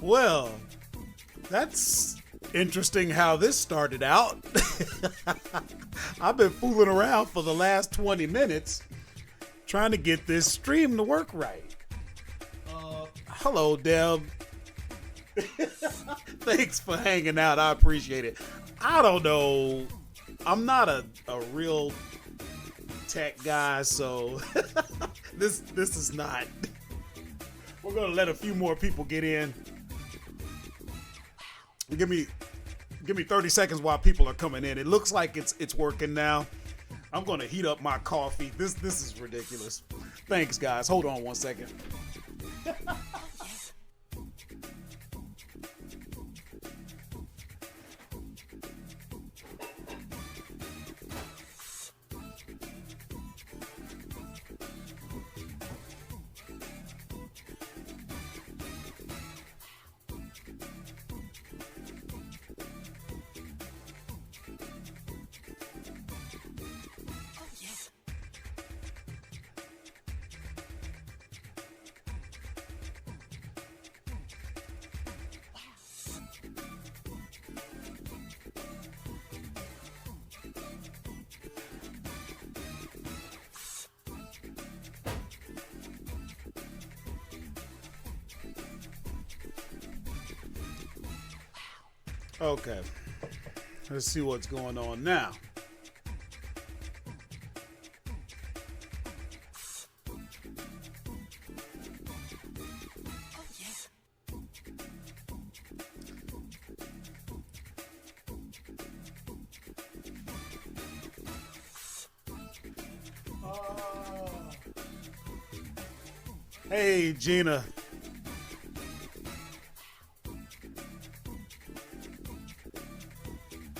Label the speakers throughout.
Speaker 1: Well, that's interesting how this started out. I've been fooling around for the last 20 minutes trying to get this stream to work right. Hello, Deb. Thanks for hanging out. I appreciate it. I don't know. I'm not a real tech guy, so this is not. We're gonna let a few more people get in. Give me 30 seconds while people are coming in. It looks like it's working now. I'm gonna heat up my coffee. This is ridiculous. Thanks, guys. Hold on one second. Okay, let's see what's going on now. Hey, Gina.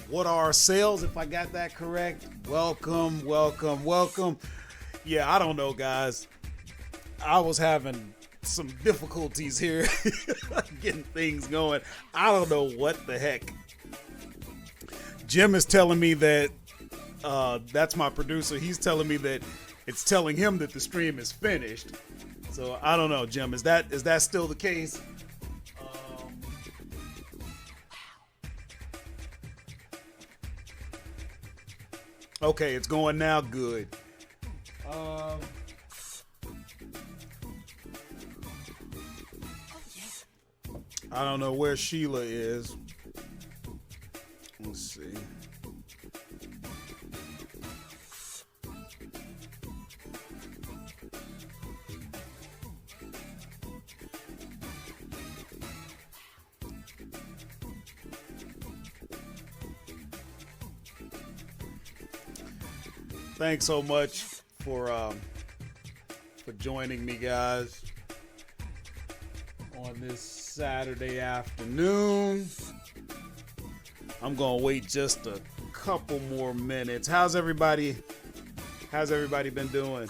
Speaker 1: What are sales, if I got that correct? Welcome, welcome, welcome. Yeah, I don't know, guys. I was having some difficulties here getting things going. I don't know what the heck. Jim is telling me that, that's my producer. He's telling me that it's telling him that the stream is finished. So I don't know, Jim. Is that still the case? Okay, it's going now. Good. I don't know where Sheila is. Let's see. Thanks so much for joining me, guys, on this Saturday afternoon. I'm gonna wait just a couple more minutes. How's everybody been doing?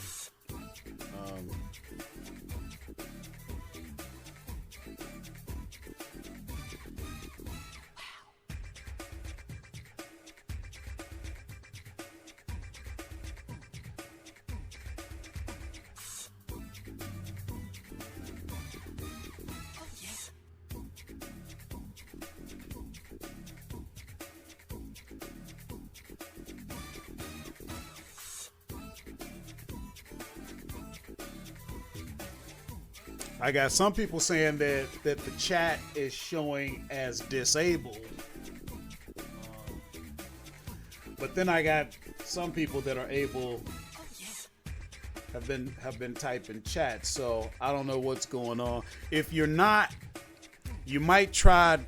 Speaker 1: I got some people saying that the chat is showing as disabled, but then I got some people that are able have been typing chat. So I don't know what's going on. If you're not, you might try.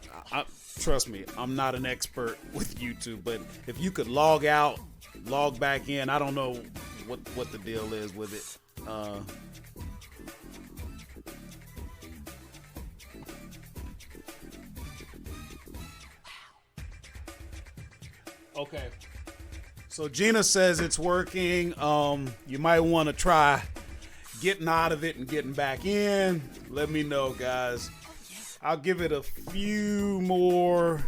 Speaker 1: Trust me, I'm not an expert with YouTube, but if you could log out, log back in. I don't know what the deal is with it. Okay, so Gina says it's working. You might want to try getting out of it and getting back in. Let me know, guys. I'll give it a few more,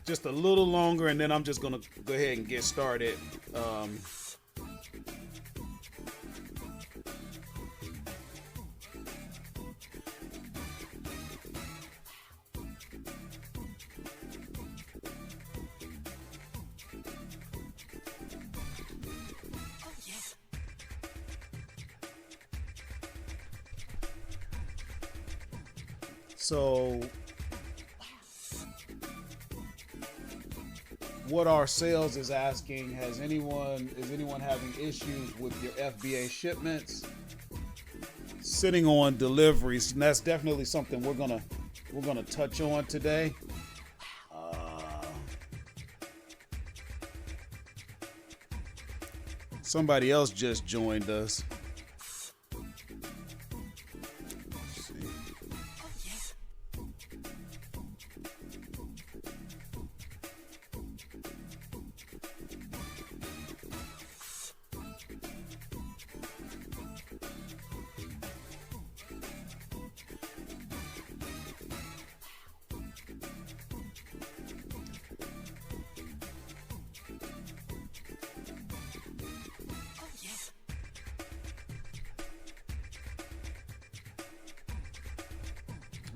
Speaker 1: just a little longer, and then I'm just gonna go ahead and get started. So what our sales is asking, is anyone having issues with your FBA shipments sitting on deliveries? And that's definitely something we're gonna touch on today. Somebody else just joined us.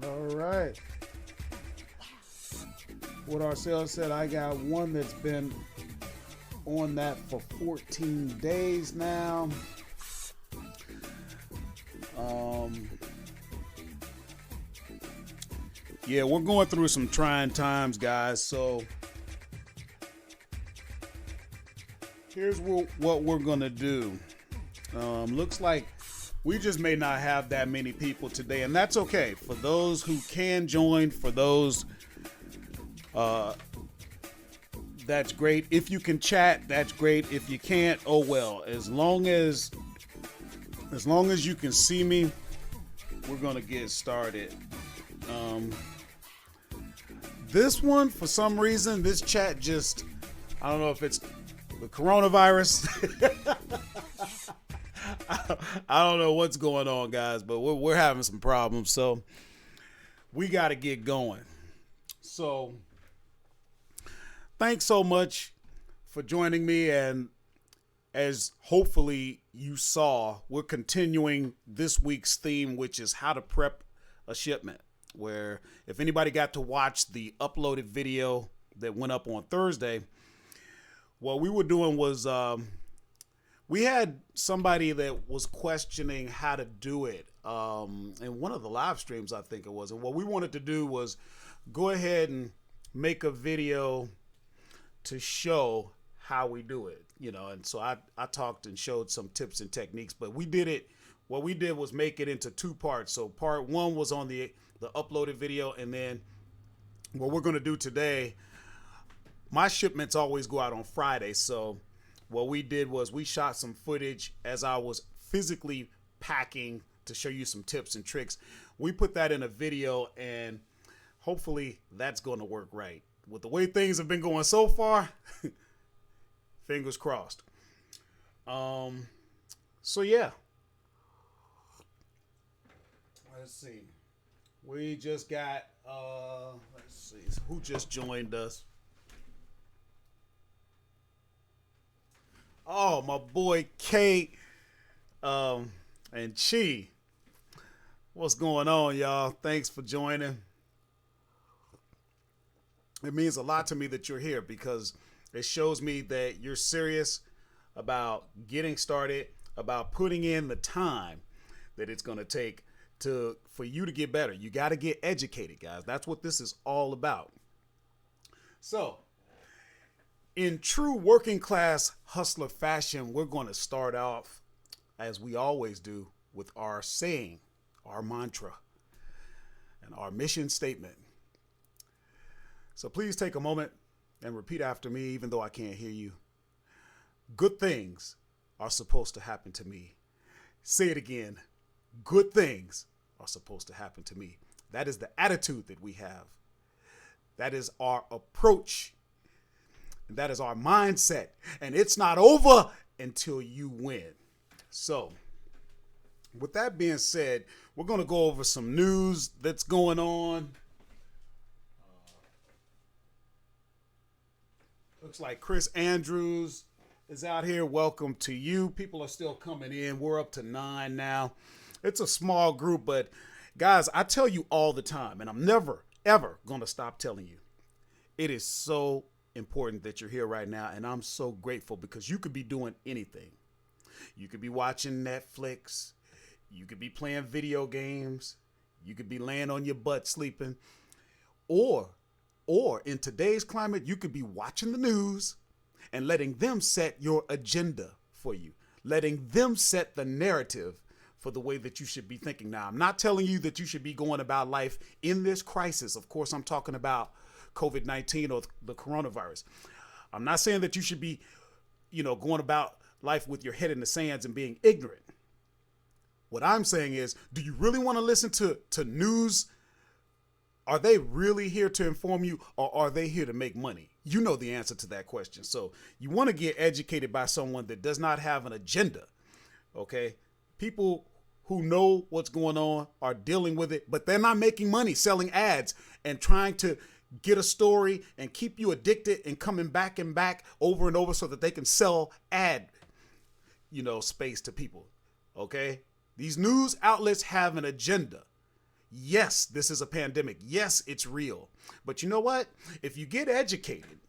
Speaker 1: All right. What our sales said, I got one that's been on that for 14 days now. Yeah, we're going through some trying times, guys. So here's what we're gonna do. Looks like we just may not have that many people today, and that's okay. For those who can join, for those, that's great. If you can chat, that's great. If you can't, oh well. As long as you can see me, we're gonna get started. This one, for some reason, this chat just, I don't know if it's the coronavirus. I don't know what's going on, guys, but we're having some problems, so we got to get going. So thanks so much for joining me, and as hopefully you saw, we're continuing this week's theme, which is how to prep a shipment, where if anybody got to watch the uploaded video that went up on Thursday, what we were doing was we had somebody that was questioning how to do it in one of the live streams, I think it was. And what we wanted to do was go ahead and make a video to show how we do it, and so I talked and showed some tips and techniques, but we did it. What we did was make it into two parts. So part one was on the uploaded video, and then what we're going to do today, my shipments always go out on Friday. So what we did was we shot some footage as I was physically packing to show you some tips and tricks. We put that in a video, and hopefully that's going to work right. With the way things have been going so far, fingers crossed. So yeah. Let's see. We just got, let's see, who just joined us? Oh, my boy Kate and Chi. What's going on, y'all? Thanks for joining. It means a lot to me that you're here, because it shows me that you're serious about getting started, about putting in the time that it's going to take for you to get better. You got to get educated, guys. That's what this is all about. So, in true working class hustler fashion, we're going to start off, as we always do, with our saying, our mantra, and our mission statement. So please take a moment and repeat after me, even though I can't hear you. Good things are supposed to happen to me. Say it again. Good things are supposed to happen to me. That is the attitude that we have. That is our approach. And that is our mindset. And it's not over until you win. So with that being said, we're going to go over some news that's going on. Looks like Chris Andrews is out here. Welcome to you. People are still coming in. We're up to 9 now. It's a small group, but guys, I tell you all the time, and I'm never, ever going to stop telling you. It is so important that you're here right now, and I'm so grateful because you could be doing anything. You could be watching Netflix. You could be playing video games. You could be laying on your butt sleeping. Or in today's climate, you could be watching the news and letting them set your agenda for you, letting them set the narrative for the way that you should be thinking. Now, I'm not telling you that you should be going about life in this crisis. Of course, I'm talking about COVID-19 or the coronavirus. I'm not saying that you should be, going about life with your head in the sands and being ignorant. What I'm saying is, do you really want to listen to news? Are they really here to inform you, or are they here to make money? You know the answer to that question. So you want to get educated by someone that does not have an agenda. Okay? People who know what's going on are dealing with it, but they're not making money selling ads and trying to get a story and keep you addicted and coming back and back over and over so that they can sell ad, space to people. Okay? These news outlets have an agenda. Yes, this is a pandemic. Yes, it's real. But you know what? If you get educated,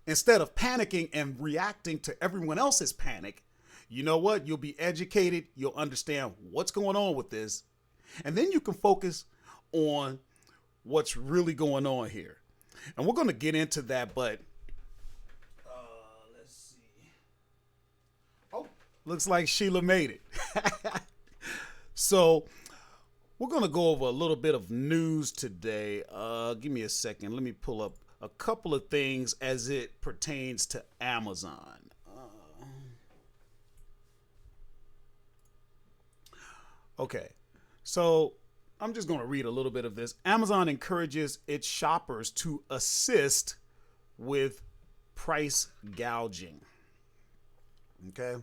Speaker 1: instead of panicking and reacting to everyone else's panic, you know what? You'll be educated. You'll understand what's going on with this. And then you can focus on what's really going on here. And we're going to get into that, but let's see. Oh, looks like Sheila made it. So we're going to go over a little bit of news today. Give me a second. Let me pull up a couple of things as it pertains to Amazon. Okay, so I'm just going to read a little bit of this. Amazon encourages its shoppers to assist with price gouging. Okay.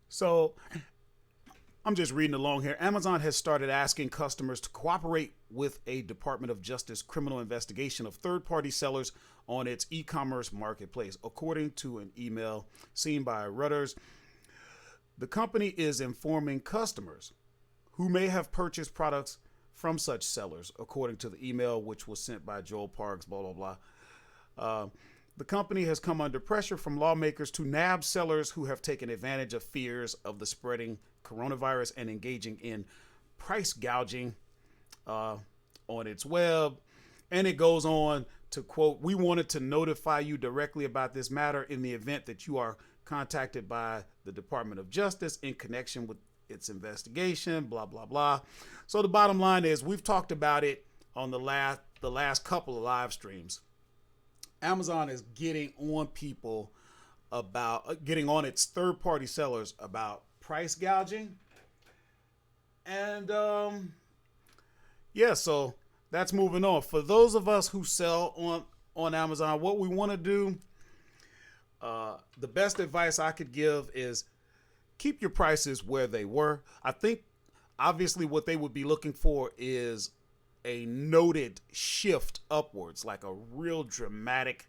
Speaker 1: So I'm just reading along here. Amazon has started asking customers to cooperate with a Department of Justice criminal investigation of third-party sellers on its e-commerce marketplace. According to an email seen by Reuters, the company is informing customers who may have purchased products from such sellers, according to the email, which was sent by Joel Parks, blah, blah, blah. The company has come under pressure from lawmakers to nab sellers who have taken advantage of fears of the spreading coronavirus and engaging in price gouging on its web. And it goes on to quote, "We wanted to notify you directly about this matter in the event that you are contacted by the Department of Justice in connection with its investigation," blah, blah, blah. So the bottom line is we've talked about it on the last couple of live streams. Amazon is getting on people about getting on its third-party sellers about price gouging. And so that's moving on. For those of us who sell on Amazon, what we want to do, the best advice I could give is keep your prices where they were. I think obviously what they would be looking for is a noted shift upwards, like a real dramatic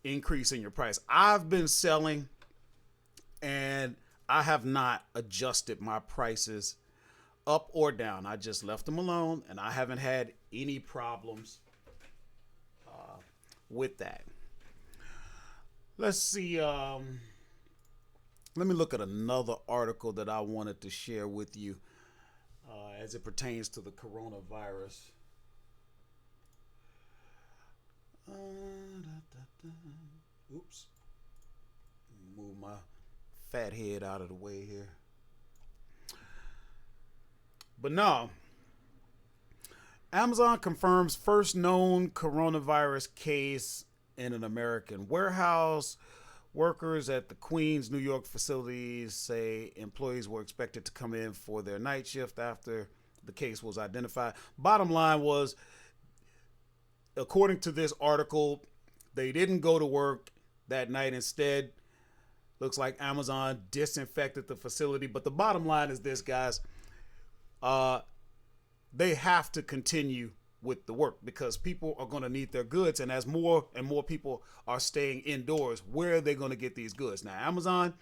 Speaker 1: increase in your price. I've been selling and I have not adjusted my prices up or down. I just left them alone and I haven't had any problems with that. Let's see. Let me look at another article that I wanted to share with you as it pertains to the coronavirus. Oops. Move my fat head out of the way here. But no. Amazon confirms first known coronavirus case in an American warehouse. Workers at the Queens, New York facilities say employees were expected to come in for their night shift after the case was identified. Bottom line was, according to this article, They didn't go to work that night. Instead, looks like Amazon disinfected the facility. But the bottom line is this, guys. They have to continue with the work because people are going to need their goods. And as more and more people are staying indoors, where are they going to get these goods? Now, Amazon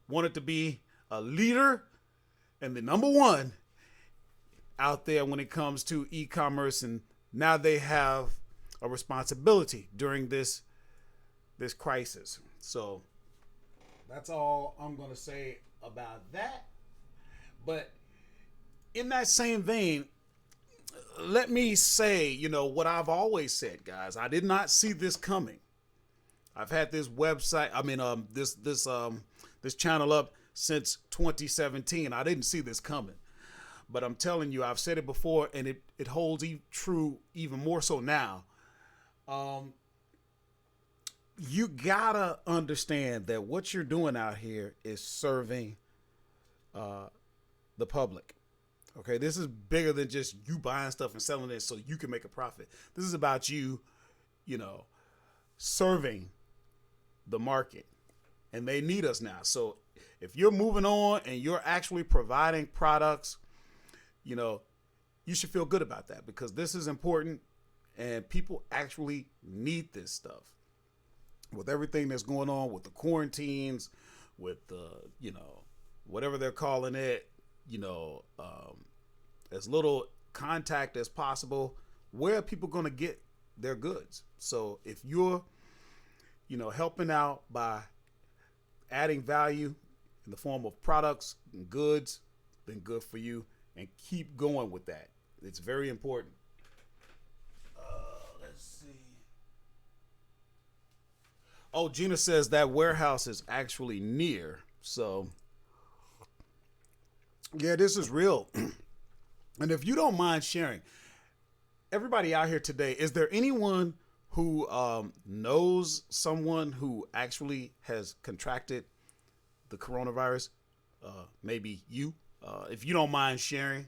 Speaker 1: wanted to be a leader and the number one out there when it comes to e-commerce. And now they have a responsibility during this crisis. So that's all I'm going to say about that. But in that same vein, let me say, what I've always said, guys. I did not see this coming. I've had this website, this channel up since 2017. I didn't see this coming. But I'm telling you, I've said it before, and it holds true even more so now. You gotta understand that what you're doing out here is serving the public. Okay, this is bigger than just you buying stuff and selling it so you can make a profit. This is about you, serving the market, and they need us now. So if you're moving on and you're actually providing products, you should feel good about that because this is important and people actually need this stuff. With everything that's going on with the quarantines, with the, whatever they're calling it, as little contact as possible, where are people going to get their goods? So if you're, helping out by adding value in the form of products and goods, then good for you, and keep going with that. It's very important. Let's see. Oh, Gina says that warehouse is actually near. So yeah, this is real. And if you don't mind sharing, everybody out here today, is there anyone who knows someone who actually has contracted the coronavirus? Maybe you, if you don't mind sharing,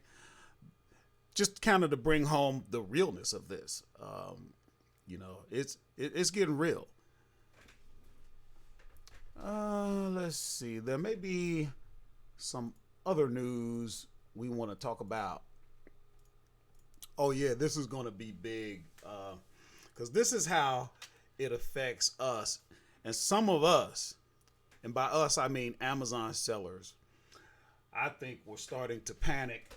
Speaker 1: just kind of to bring home the realness of this. It's getting real. Let's see. There may be some other news we want to talk about. Oh yeah, this is going to be big because this is how it affects us. And some of us, and by us I mean Amazon sellers, I think we're starting to panic.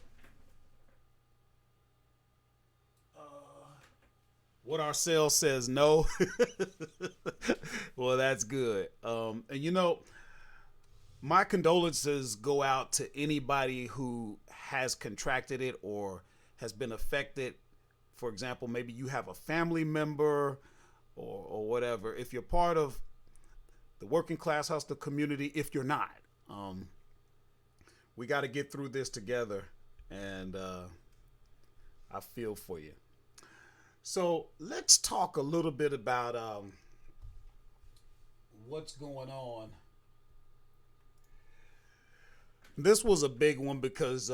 Speaker 1: What our sales says no. Well, that's good. And my condolences go out to anybody who has contracted it or has been affected. For example, maybe you have a family member or whatever. If you're part of the working class hustler community, if you're not, we got to get through this together. And I feel for you. So let's talk a little bit about what's going on. This was a big one because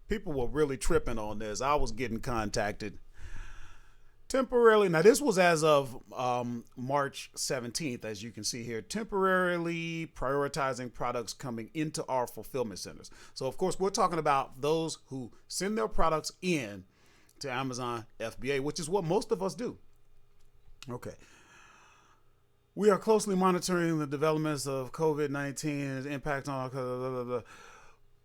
Speaker 1: people were really tripping on this. I was getting contacted temporarily. Now, this was as of March 17th, as you can see here, temporarily prioritizing products coming into our fulfillment centers. So, of course, we're talking about those who send their products in to Amazon FBA, which is what most of us do. Okay. We are closely monitoring the developments of COVID-19's impact on our.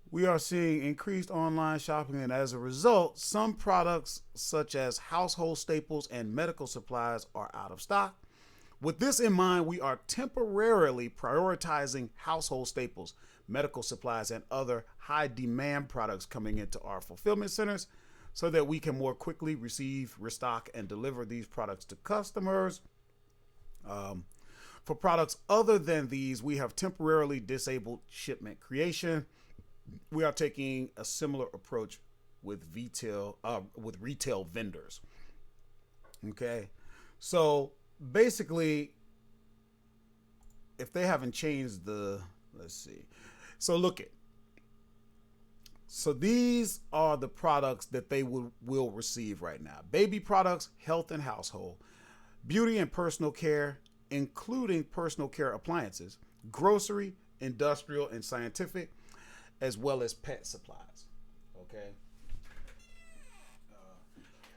Speaker 1: We are seeing increased online shopping, and as a result, some products such as household staples and medical supplies are out of stock. With this in mind, we are temporarily prioritizing household staples, medical supplies, and other high demand products coming into our fulfillment centers so that we can more quickly receive, restock, and deliver these products to customers. For products other than these, we have temporarily disabled shipment creation. We are taking a similar approach with retail vendors. Okay, so basically, if they haven't changed let's see. So look at. So these are the products that they will receive right now: baby products, health and household, beauty and personal care, including personal care appliances, grocery, industrial, and scientific, as well as pet supplies. Okay.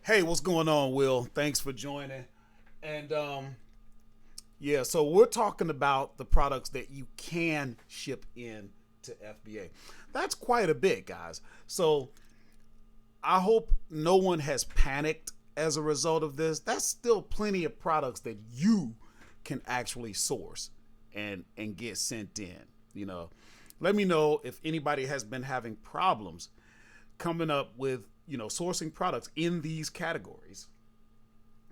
Speaker 1: Hey, what's going on, Will? Thanks for joining. And yeah, so we're talking about the products that you can ship in to FBA. That's quite a bit, guys. So I hope no one has panicked as a result of this. That's still plenty of products that you can actually source and get sent in. You know, let me know if anybody has been having problems coming up with, you know, sourcing products in these categories.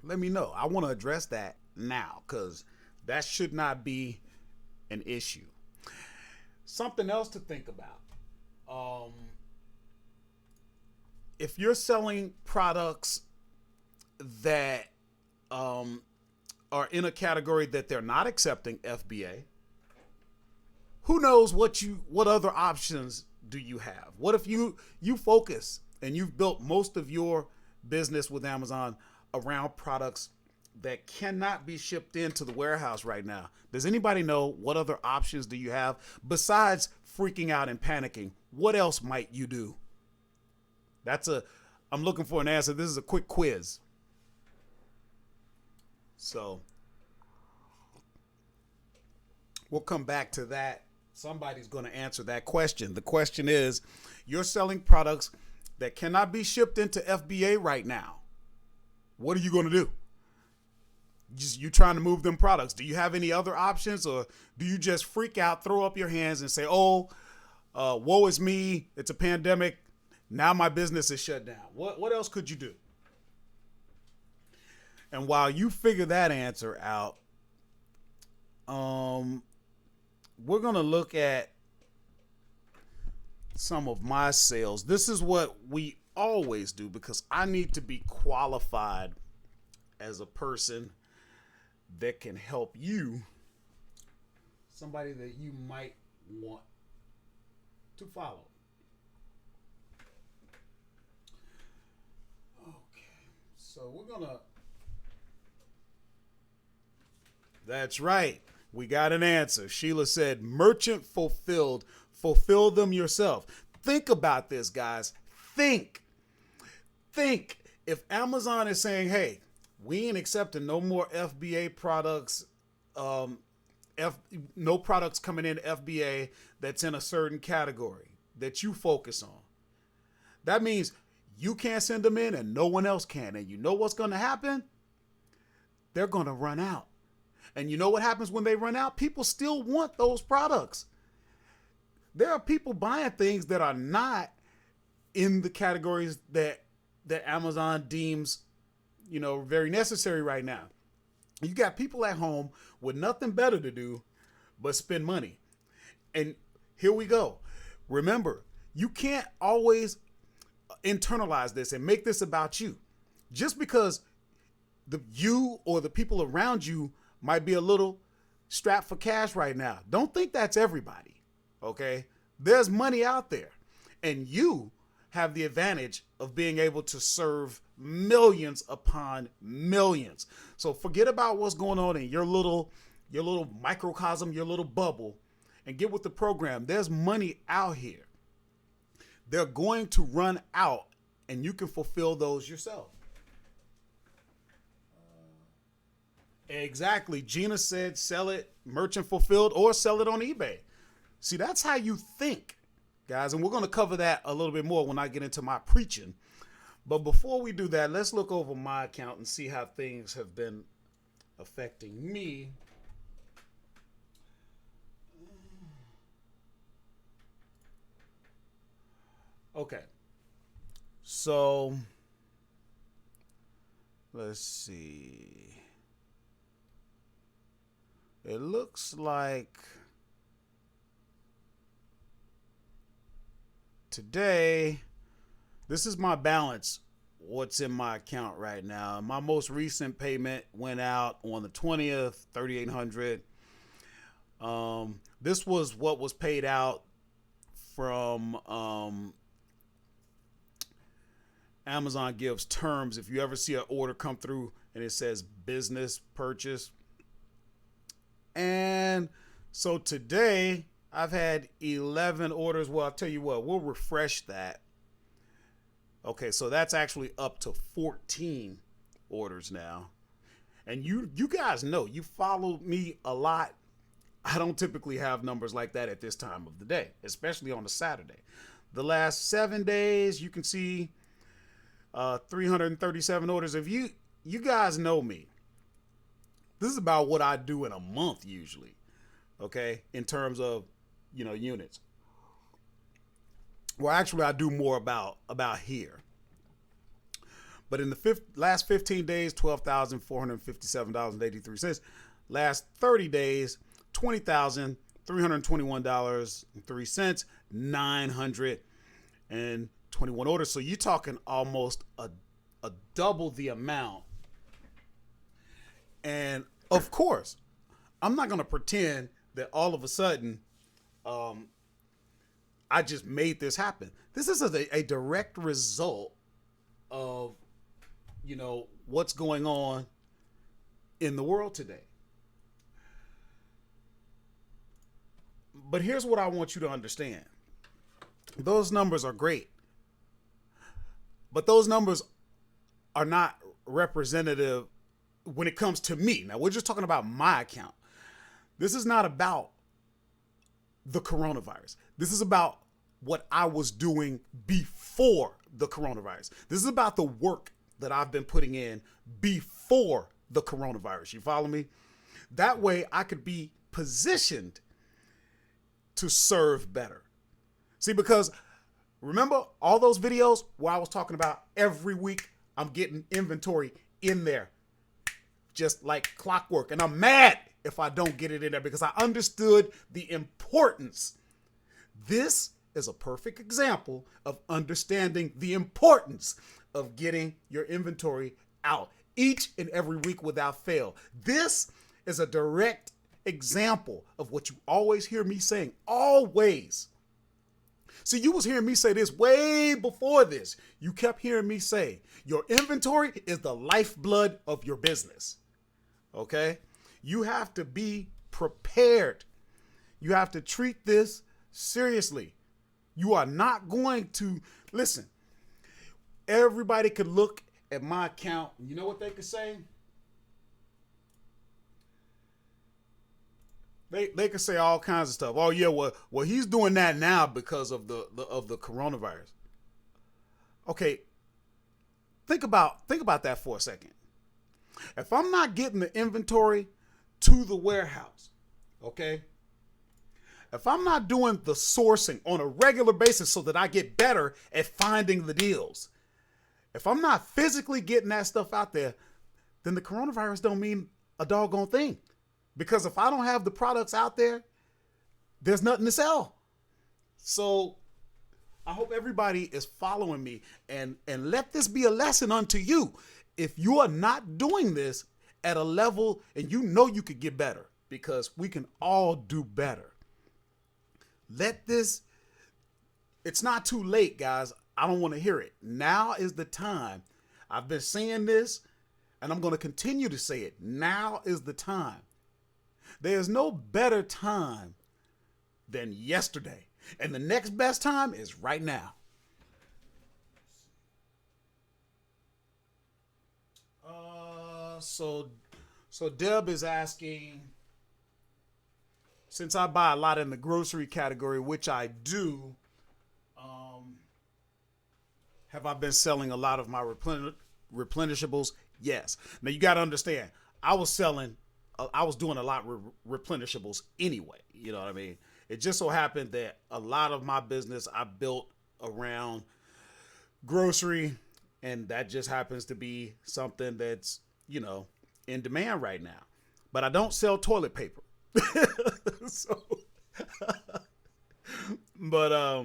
Speaker 1: Let me know. I want to address that now because that should not be an issue. Something else to think about. If you're selling products that are in a category that they're not accepting FBA, who knows what other options do you have? What if you focus and you've built most of your business with Amazon around products that cannot be shipped into the warehouse right now? Does anybody know what other options do you have besides freaking out and panicking? What else might you do? I'm looking for an answer. This is a quick quiz. So we'll come back to that. Somebody's going to answer that question. The question is, you're selling products that cannot be shipped into FBA right now. What are you going to do? You trying to move them products. Do you have any other options, or do you just freak out, throw up your hands and say, oh, woe is me. It's a pandemic. Now my business is shut down. What else could you do? And while you figure that answer out, we're going to look at some of my sales. This is what we always do because I need to be qualified as a person that can help you, somebody that you might want to follow. Okay, so we're going to, that's right. We got an answer. Sheila said, merchant fulfilled. Fulfill them yourself. Think about this, guys. Think. If Amazon is saying, hey, we ain't accepting no more FBA products, no products coming in FBA that's in a certain category that you focus on. That means you can't send them in and no one else can. And you know what's going to happen? They're going to run out. And you know what happens when they run out? People still want those products. There are people buying things that are not in the categories that Amazon deems, you know, very necessary right now. You got people at home with nothing better to do but spend money. And here we go. Remember, you can't always internalize this and make this about you. Just because you or the people around you might be a little strapped for cash right now, don't think that's everybody. Okay? There's money out there. And you have the advantage of being able to serve millions upon millions. So forget about what's going on in your little microcosm, your little bubble, and get with the program. There's money out here. They're going to run out, and you can fulfill those yourself. Exactly. Gina said sell it merchant fulfilled or sell it on eBay. See, that's how you think, guys. And we're going to cover that a little bit more when I get into my preaching. But before we do that, let's look over my account and see how things have been affecting me. Okay. So let's see. It looks like today, this is my balance, what's in my account right now. My most recent payment went out on the 20th, $3,800. This was what was paid out from Amazon gives terms. If you ever see an order come through and it says business purchase. And so today I've had 11 orders. Well, I'll tell you what, we'll refresh that. Okay, so that's actually up to 14 orders now. And you guys know, you follow me a lot. I don't typically have numbers like that at this time of the day, especially on a Saturday. The last 7 days, you can see 337 orders. If you guys know me, this is about what I do in a month usually, okay, in terms of, units. Well, actually, I do more about here. But in the last 15 days, $12,457.83. Last 30 days, $20,321.03. 921 orders. So you're talking almost a double the amount. And of course, I'm not going to pretend that all of a sudden I just made this happen. This is a direct result of, what's going on in the world today. But here's what I want you to understand. Those numbers are great, but those numbers are not representative when it comes to me. Now, we're just talking about my account. This is not about the coronavirus. This is about what I was doing before the coronavirus. This is about the work that I've been putting in before the coronavirus. You follow me? That way I could be positioned to serve better. See, because remember all those videos where I was talking about every week I'm getting inventory in there just like clockwork, and I'm mad if I don't get it in there because I understood the importance. This is a perfect example of understanding the importance of getting your inventory out each and every week without fail. This is a direct example of what you always hear me saying, always. See, you was hearing me say this way before this. You kept hearing me say, your inventory is the lifeblood of your business. Okay? You have to be prepared. You have to treat this seriously. You are not going to, listen, everybody could look at my account. You know what they could say? They could say all kinds of stuff. Oh yeah, well he's doing that now because of the coronavirus. Okay, think about that for a second. If I'm not getting the inventory to the warehouse, okay? If I'm not doing the sourcing on a regular basis so that I get better at finding the deals, if I'm not physically getting that stuff out there, then the coronavirus don't mean a doggone thing. Because if I don't have the products out there, there's nothing to sell. So I hope everybody is following me, and let this be a lesson unto you. If you are not doing this at a level, and you know you could get better, because we can all do better. It's not too late, guys. I don't want to hear it. Now is the time. I've been saying this, and I'm going to continue to say it. Now is the time. There's no better time than yesterday. And the next best time is right now. So Deb is asking, since I buy a lot in the grocery category, which I do, have I been selling a lot of my replenishables? Yes. Now you got to understand, I was doing a lot of replenishables anyway. You know what I mean? It just so happened that a lot of my business I built around grocery, and that just happens to be something that's, in demand right now. But I don't sell toilet paper. But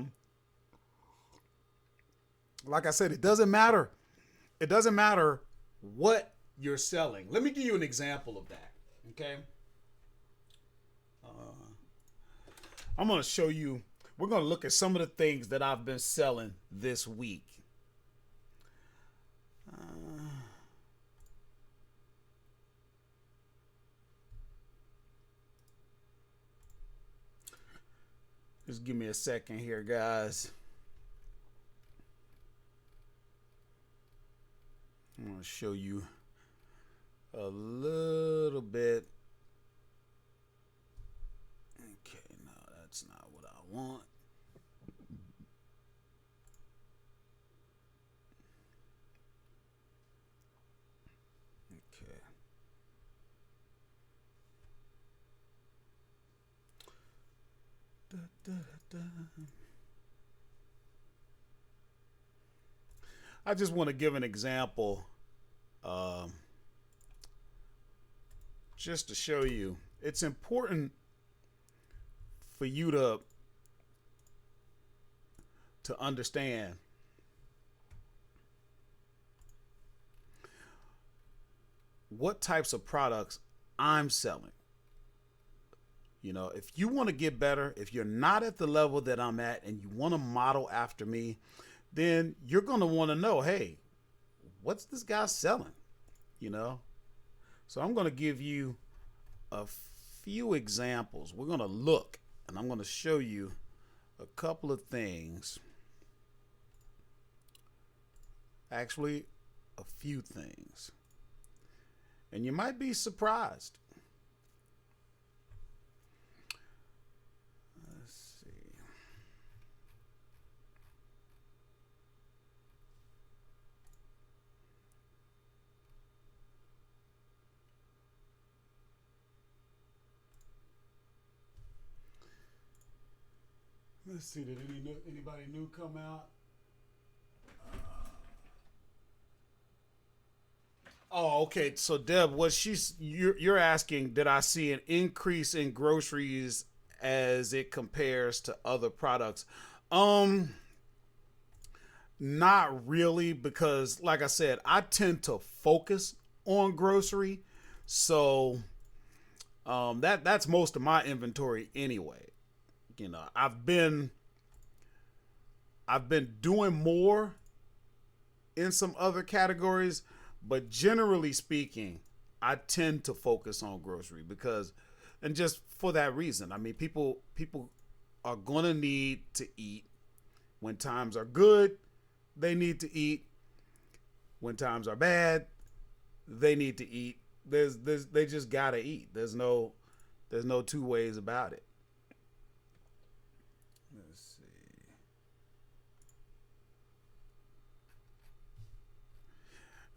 Speaker 1: like I said, it doesn't matter. It doesn't matter what you're selling. Let me give you an example of that. Okay. I'm going to show you, we're going to look at some of the things that I've been selling this week. Just give me a second here, guys. I'm going to show you a little bit. Okay, no, that's not what I want. Okay. Da, da, da. I just want to give an example, just to show you. It's important for you to understand what types of products I'm selling. You know, if you want to get better, if you're not at the level that I'm at and you want to model after me, then you're going to want to know, hey, what's this guy selling? You know? So I'm going to give you a few examples. We're going to look and I'm going to show you a couple of things. Actually, a few things. And you might be surprised. Let's see. Let's see, did anybody new come out? Oh, okay. So Deb, you're asking, did I see an increase in groceries as it compares to other products? Not really, because like I said, I tend to focus on grocery. So that's most of my inventory anyway. You know, I've been doing more in some other categories, but generally speaking, I tend to focus on grocery because, and just for that reason, I mean, people are gonna need to eat. When times are good, they need to eat. When times are bad, they need to eat. They just gotta eat. There's no two ways about it. Let's see.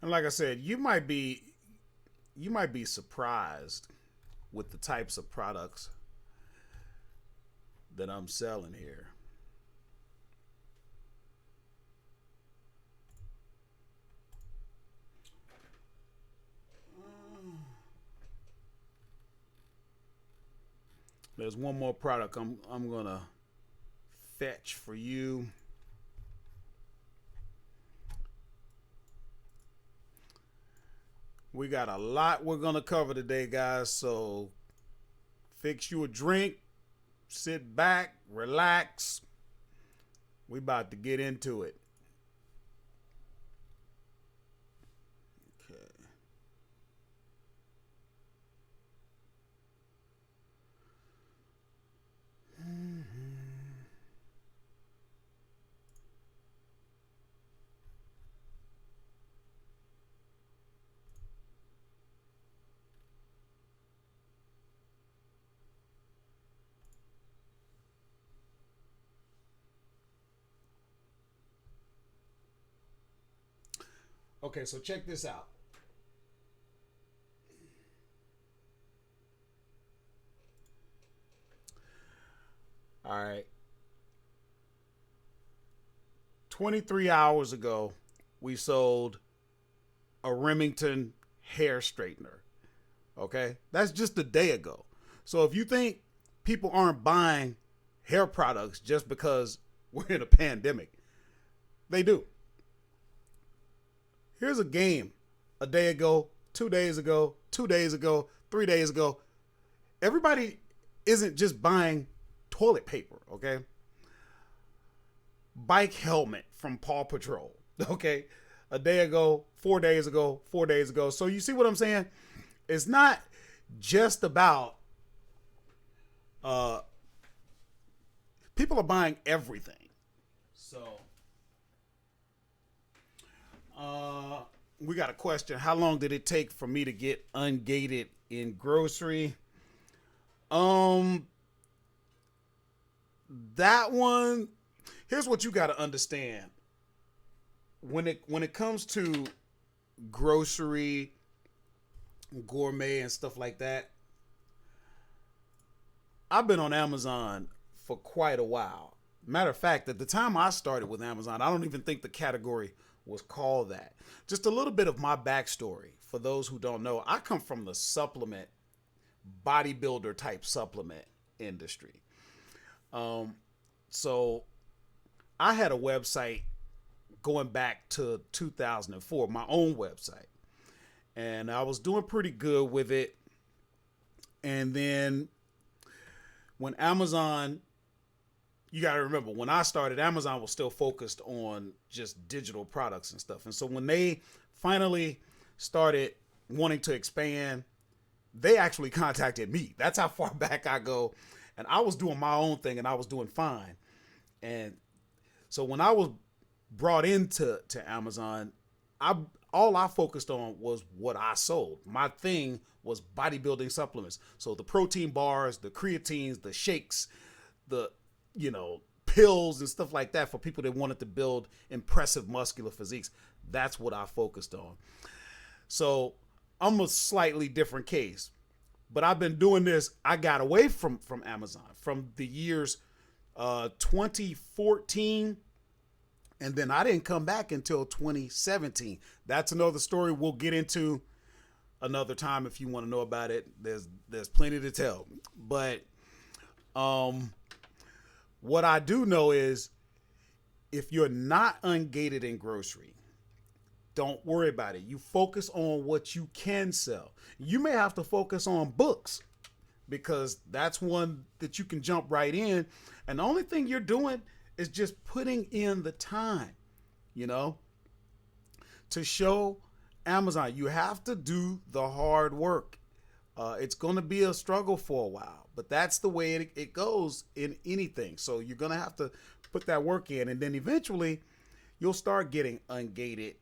Speaker 1: And like I said, you might be surprised with the types of products that I'm selling here. There's one more product I'm gonna fetch for you. We got a lot we're gonna cover today, guys. So fix you a drink, sit back, relax. We about to get into it. Okay. Okay, so check this out. All right. 23 hours ago, we sold a Remington hair straightener. Okay? That's just a day ago. So if you think people aren't buying hair products just because we're in a pandemic, they do. Here's a game a day ago, 2 days ago, 2 days ago, 3 days ago. Everybody isn't just buying toilet paper, okay? Bike helmet from Paw Patrol, okay? A day ago, 4 days ago, 4 days ago. So you see what I'm saying? It's not just about people are buying everything. So, we got a question. How long did it take for me to get ungated in grocery? That one, here's what you got to understand. When it comes to grocery, gourmet and stuff like that, I've been on Amazon for quite a while. Matter of fact, at the time I started with Amazon, I don't even think the category was called that. Just a little bit of my backstory for those who don't know. I come from the supplement, bodybuilder type supplement industry. So I had a website going back to 2004, my own website, and I was doing pretty good with it. And then when Amazon, you got to remember, when I started, Amazon was still focused on just digital products and stuff. And so when they finally started wanting to expand, they actually contacted me. That's how far back I go. And I was doing my own thing and I was doing fine. And so when I was brought into Amazon, all I focused on was what I sold. My thing was bodybuilding supplements. So the protein bars, the creatines, the shakes, the pills and stuff like that for people that wanted to build impressive muscular physiques. That's what I focused on. So I'm a slightly different case, but I've been doing this. I got away from Amazon from the years 2014, and then I didn't come back until 2017. That's another story we'll get into another time if you want to know about it. There's plenty to tell, but what I do know is if you're not ungated in grocery, don't worry about it. You focus on what you can sell. You may have to focus on books because that's one that you can jump right in. And the only thing you're doing is just putting in the time, to show Amazon. You have to do the hard work. It's going to be a struggle for a while, but that's the way it goes in anything. So you're going to have to put that work in, and then eventually you'll start getting ungated.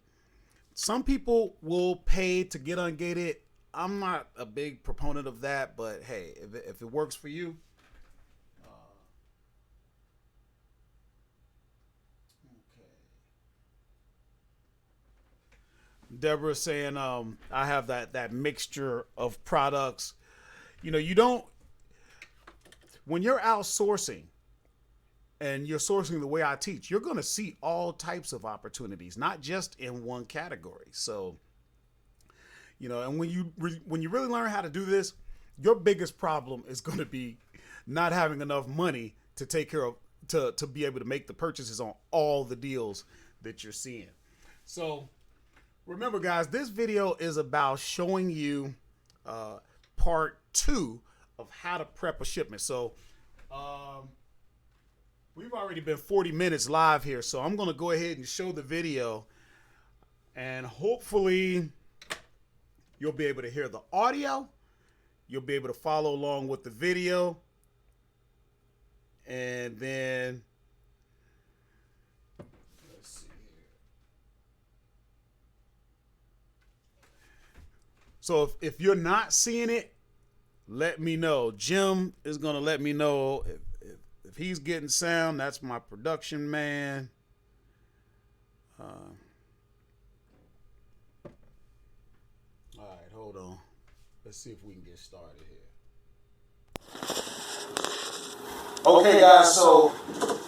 Speaker 1: Some people will pay to get ungated. I'm not a big proponent of that, but hey, if it works for you. Okay. Deborah saying, I have that mixture of products. When you're outsourcing and you're sourcing the way I teach, you're going to see all types of opportunities, not just in one category. So, and when you really learn how to do this, your biggest problem is going to be not having enough money to take care of, to be able to make the purchases on all the deals that you're seeing. So remember, guys, this video is about showing you part 2 of how to prep a shipment. So we've already been 40 minutes live here, so I'm going to go ahead and show the video, and hopefully you'll be able to hear the audio. You'll be able to follow along with the video, and then let's see here. So if you're not seeing it, let me know. Jim is going to let me know if he's getting sound. That's my production man. All right, hold on. Let's see if we can get started here. Okay, guys, so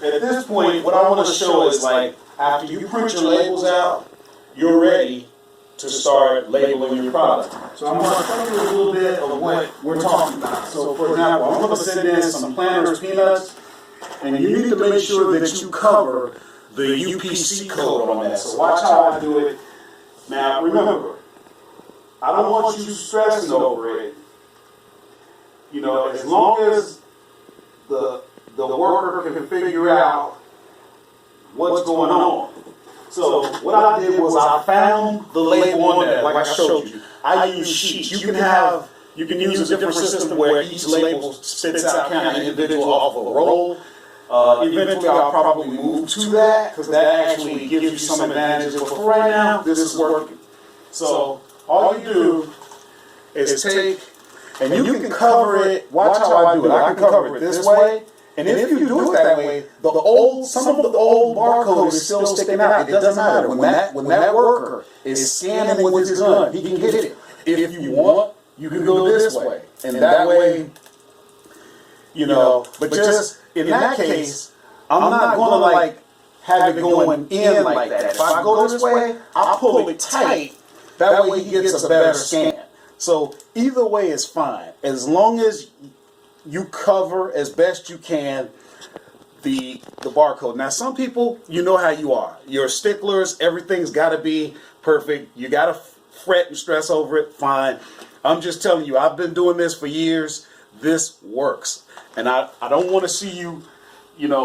Speaker 1: at this point, what I want to show is, after you print your labels out, you're ready to start labeling your product. So I'm going to tell you a little bit of what we're talking about. So, for example, I'm going to send in some Planters peanuts, and you need to make sure that you cover the UPC code on that. So watch how I do it. Now, remember, I don't want you stressing over it. As long as the worker can figure out what's going on. So what I did was I found the label on there, like I showed you. I use sheets. You can use a different system where each label spits out kind of individual off of a roll. Eventually, I'll probably move to that because that actually gives you some advantages. But for right now, this is working. So all you do is take, and you can cover it. Watch how I do it. I can cover it this way. And if you do it that way, some of the old barcode is still sticking out. It doesn't matter. When that worker is scanning with his gun, he can get it. If you want, you can go this way. And that way, but just in that case, I'm not going to like have it going in like that. If I go this way, I'll pull it tight. That way he gets a better scan. So either way is fine. As long as you cover as best you can the barcode. Now some people, you know how you are. You're sticklers. Everything's got to be perfect. You got to fret and stress over it. Fine. I'm just telling you, I've been doing this for years. This works. And I don't want to see you,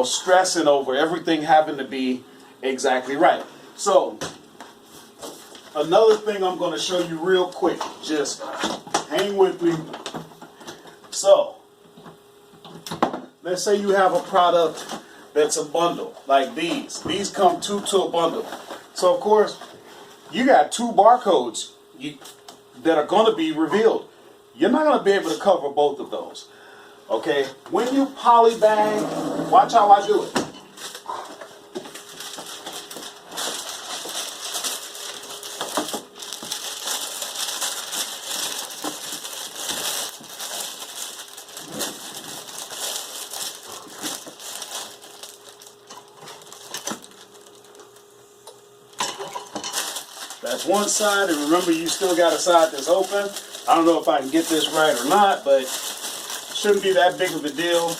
Speaker 1: stressing over everything having to be exactly right. So another thing I'm going to show you real quick. Just hang with me. So let's say you have a product that's a bundle like these. These come two to a bundle. So of course you got two barcodes that are going to be revealed. You're not going to be able to cover both of those. Okay, when you poly bag, watch how I do it. That's one side, and remember you still got a side that's open. I don't know if I can get this right or not, but shouldn't be that big of a deal.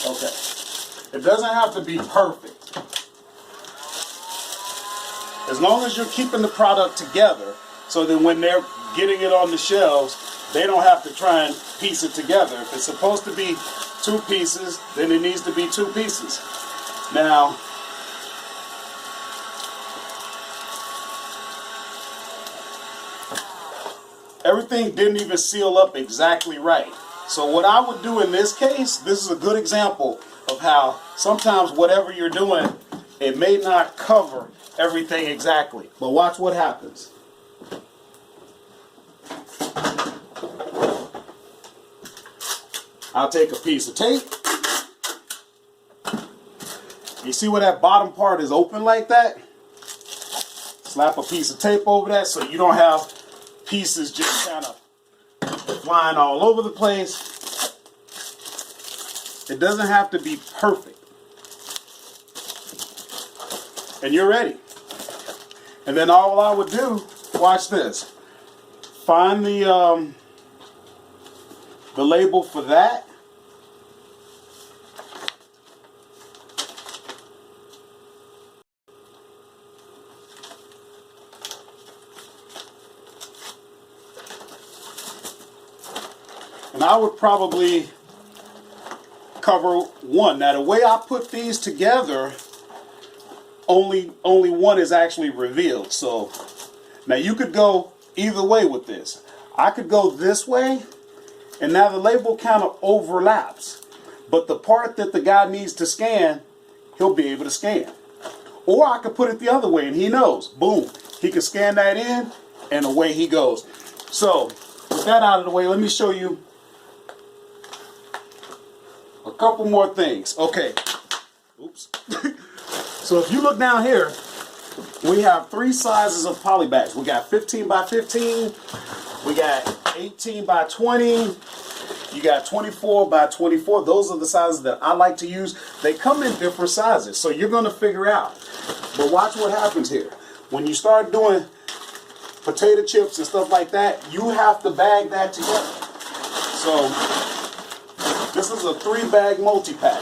Speaker 1: Okay. It doesn't have to be perfect. As long as you're keeping the product together, so that when they're getting it on the shelves, they don't have to try and piece it together. If it's supposed to be two pieces, then it needs to be two pieces. Now, everything didn't even seal up exactly right. So what I would do in this case, this is a good example of how sometimes whatever you're doing, it may not cover everything exactly. But watch what happens. I'll take a piece of tape. You see where that bottom part is open like that? Slap a piece of tape over that so you don't have pieces just kind of flying all over the place. It doesn't have to be perfect. And you're ready. And then all I would do, watch this. Find the label for that. And I would probably cover one. Now the way I put these together, only one is actually revealed. So now you could go either way with this. I could go this way, and now the label kind of overlaps. But the part that the guy needs to scan, he'll be able to scan. Or I could put it the other way, and he knows. Boom. He can scan that in, and away he goes. So with that out of the way, let me show you a couple more things. Okay. Oops. So if you look down here, we have three sizes of poly bags. We got 15 by 15. We got 18 by 20. You got 24 by 24. Those are the sizes that I like to use. They come in different sizes, so you're going to figure out. But watch what happens here. When you start doing potato chips and stuff like that, you have to bag that together. So this is a 3-bag multi-pack.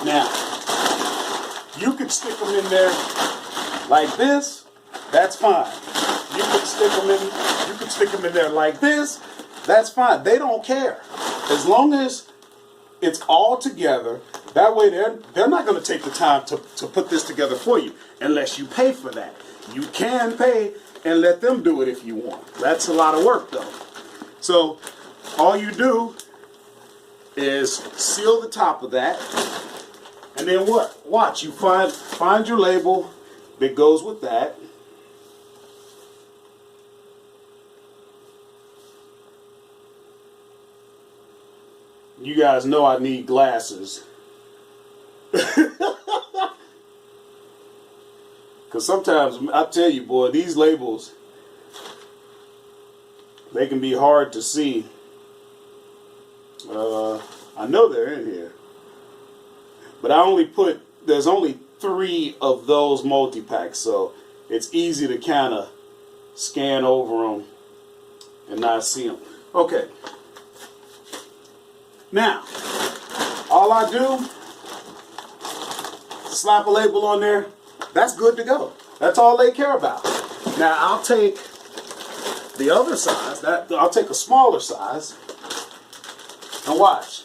Speaker 1: Now, you could stick them in there like this. That's fine. You could stick them in there like this. That's fine. They don't care. As long as it's all together. That way they're not going to take the time to put this together for you unless you pay for that. You can pay and let them do it if you want. That's a lot of work though. So all you do is seal the top of that, and then what? Watch, you find your label that goes with that. You guys know I need glasses. Because sometimes, I tell you, boy, these labels, they can be hard to see. I know they're in here. But there's only 3 of those multi-packs, so it's easy to kind of scan over them and not see them. Okay. Now, all I do is slap a label on there. That's good to go. That's all they care about. Now, I'll take the other size. I'll take a smaller size. And watch.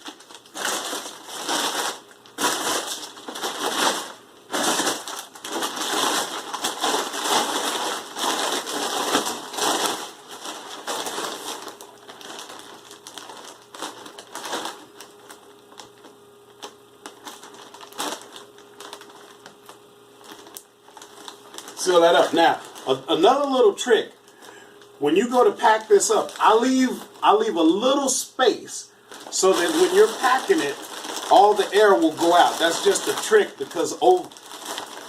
Speaker 1: Seal that up. Now, another little trick. When you go to pack this up, I leave a little space so that when you're packing it, all the air will go out. That's just a trick because old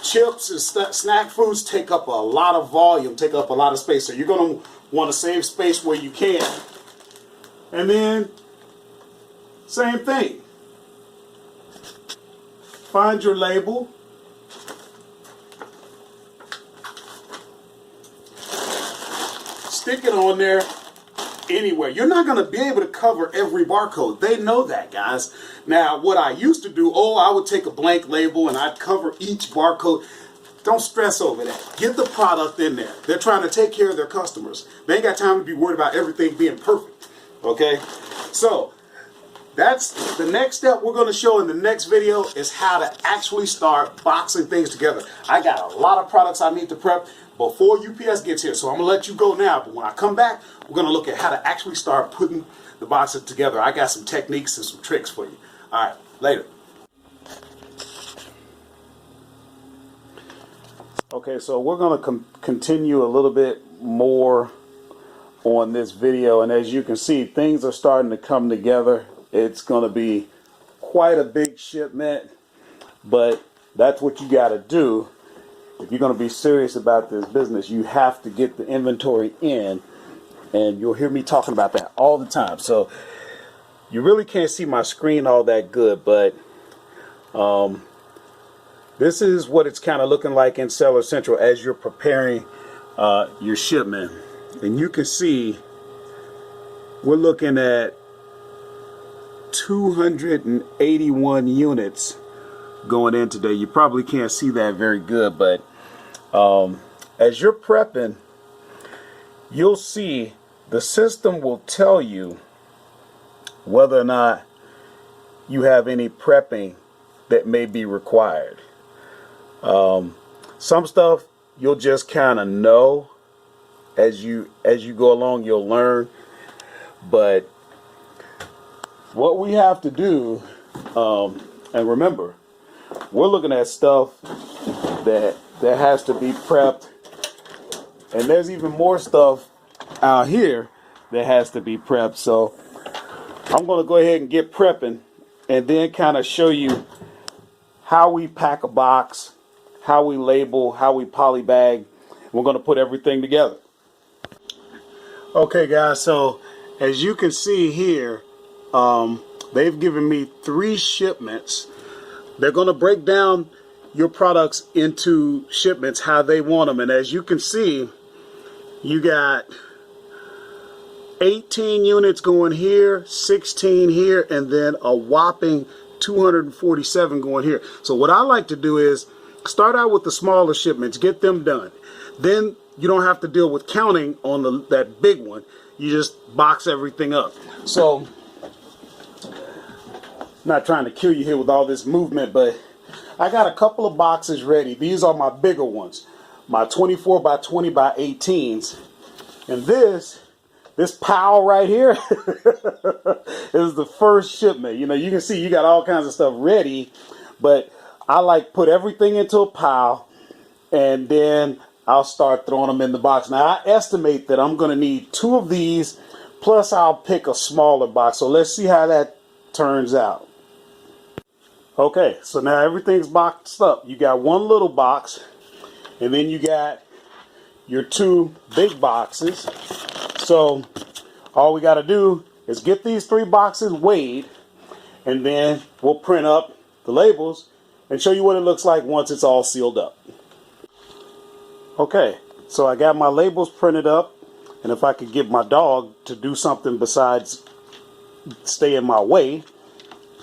Speaker 1: chips and snack foods take up a lot of volume, take up a lot of space. So you're going to want to save space where you can. And then, same thing. Find your label. Stick it on there anywhere. You're not going to be able to cover every barcode. They know that, guys. Now, what I used to do, I would take a blank label and I'd cover each barcode. Don't stress over that. Get the product in there. They're trying to take care of their customers. They ain't got time to be worried about everything being perfect. Okay? So, that's the next step we're going to show in the next video is how to actually start boxing things together. I got a lot of products I need to prep before UPS gets here, so I'm going to let you go now. But when I come back, we're going to look at how to actually start putting the boxes together. I got some techniques and some tricks for you. All right, later. Okay, so we're going to continue a little bit more on this video. And as you can see, things are starting to come together. It's going to be quite a big shipment, but that's what you got to do. If you're going to be serious about this business, you have to get the inventory in, and you'll hear me talking about that all the time. So you really can't see my screen all that good, but this is what it's kind of looking like in Seller Central as you're preparing your shipment. And you can see we're looking at 281 units going in today. You probably can't see that very good, but as you're prepping, you'll see the system will tell you whether or not you have any prepping that may be required. Some stuff you'll just kind of know as you go along. You'll learn, but what we have to do, and remember, we're looking at stuff that has to be prepped, and there's even more stuff out here that has to be prepped. So I'm going to go ahead and get prepping and then kind of show you how we pack a box, how we label, how we polybag. We're going to put everything together. Okay, guys, so as you can see here, they've given me 3 shipments. They're going to break down your products into shipments how they want them. And as you can see, you got 18 units going here, 16 here, and then a whopping 247 going here. So what I like to do is start out with the smaller shipments, get them done. Then you don't have to deal with counting on that big one. You just box everything up. So Not trying to kill you here with all this movement, but I got a couple of boxes ready. These are my bigger ones, my 24 by 20 by 18s. And this pile right here is the first shipment. You know, you can see you got all kinds of stuff ready, but I like put everything into a pile and then I'll start throwing them in the box. Now I estimate that I'm going to need 2 of these, plus I'll pick a smaller box. So let's see how that turns out. Okay, so now everything's boxed up. You got 1 little box, and then you got your 2 big boxes. So all we got to do is get these 3 boxes weighed, and then we'll print up the labels and show you what it looks like once it's all sealed up. Okay, so I got my labels printed up, and if I could get my dog to do something besides stay in my way,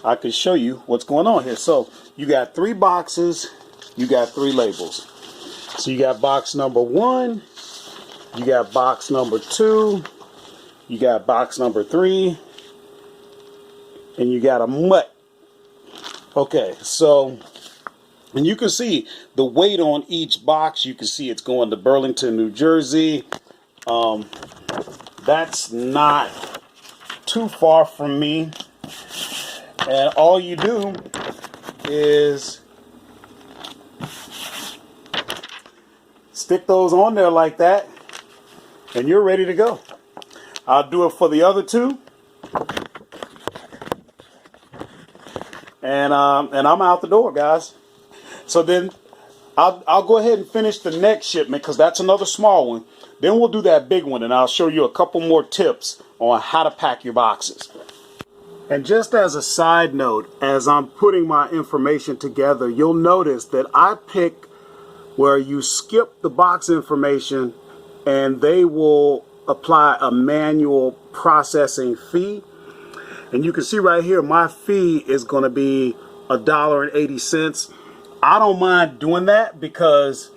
Speaker 1: I can show you what's going on here. So you got 3 boxes, you got 3 labels. So you got box number 1, you got box number 2, you got box number 3, and you got a mutt. Okay, so, and you can see the weight on each box. You can see it's going to Burlington, New Jersey. That's not too far from me. And all you do is stick those on there like that, and you're ready to go. I'll do it for the other 2. And I'm out the door, guys. So then I'll go ahead and finish the next shipment because that's another small one. Then we'll do that big one, and I'll show you a couple more tips on how to pack your boxes. And just as a side note, as I'm putting my information together, you'll notice that I pick where you skip the box information and they will apply a manual processing fee. And you can see right here, my fee is going to be $1.80. I don't mind doing that because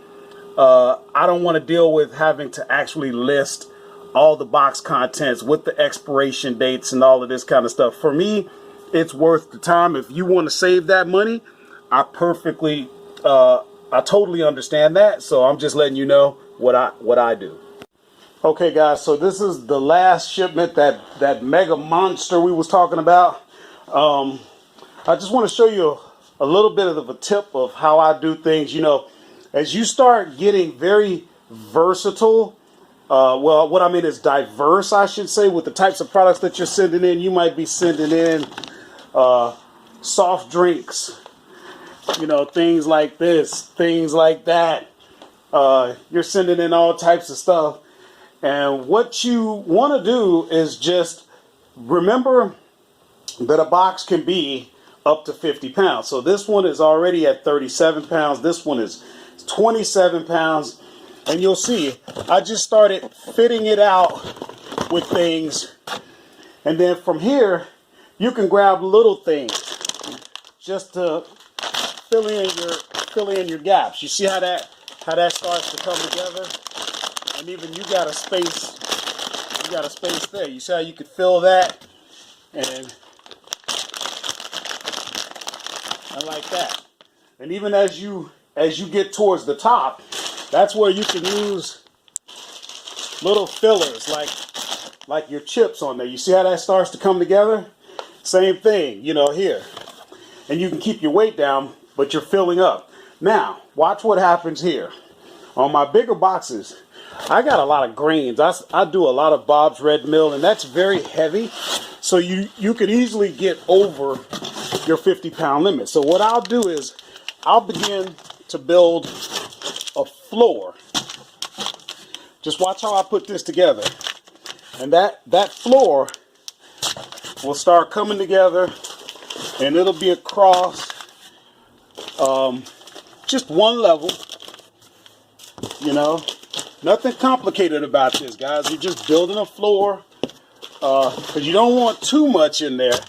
Speaker 1: I don't want to deal with having to actually list all the box contents with the expiration dates and all of this kind of stuff. For me, it's worth the time. If you want to save that money, I totally understand that. So I'm just letting you know what I do. Okay, guys, so this is the last shipment, that mega monster we was talking about. I just want to show you a little bit of a tip of how I do things. You know, as you start getting very versatile, well, what I mean is diverse, I should say, with the types of products that you're sending in. You might be sending in soft drinks, you know, things like this, things like that. You're sending in all types of stuff. And what you want to do is just remember that a box can be up to 50 pounds. So this one is already at 37 pounds. This one is 27 pounds. And you'll see, I just started fitting it out with things. And then from here, you can grab little things just to fill in your gaps. You see how that starts to come together? And even you got a space there. You see how you could fill that and like that. And even as you get towards the top, that's where you can use little fillers like your chips on there. You see how that starts to come together? Same thing, you know, here. And you can keep your weight down, but you're filling up. Now, watch what happens here. On my bigger boxes, I got a lot of grains. I do a lot of Bob's Red Mill, and that's very heavy. So you could easily get over your 50-pound limit. So what I'll do is I'll begin to build a floor. Just watch how I put this together. And that floor will start coming together, and it'll be across just one level. You know, nothing complicated about this, guys. You're just building a floor because you don't want too much in there,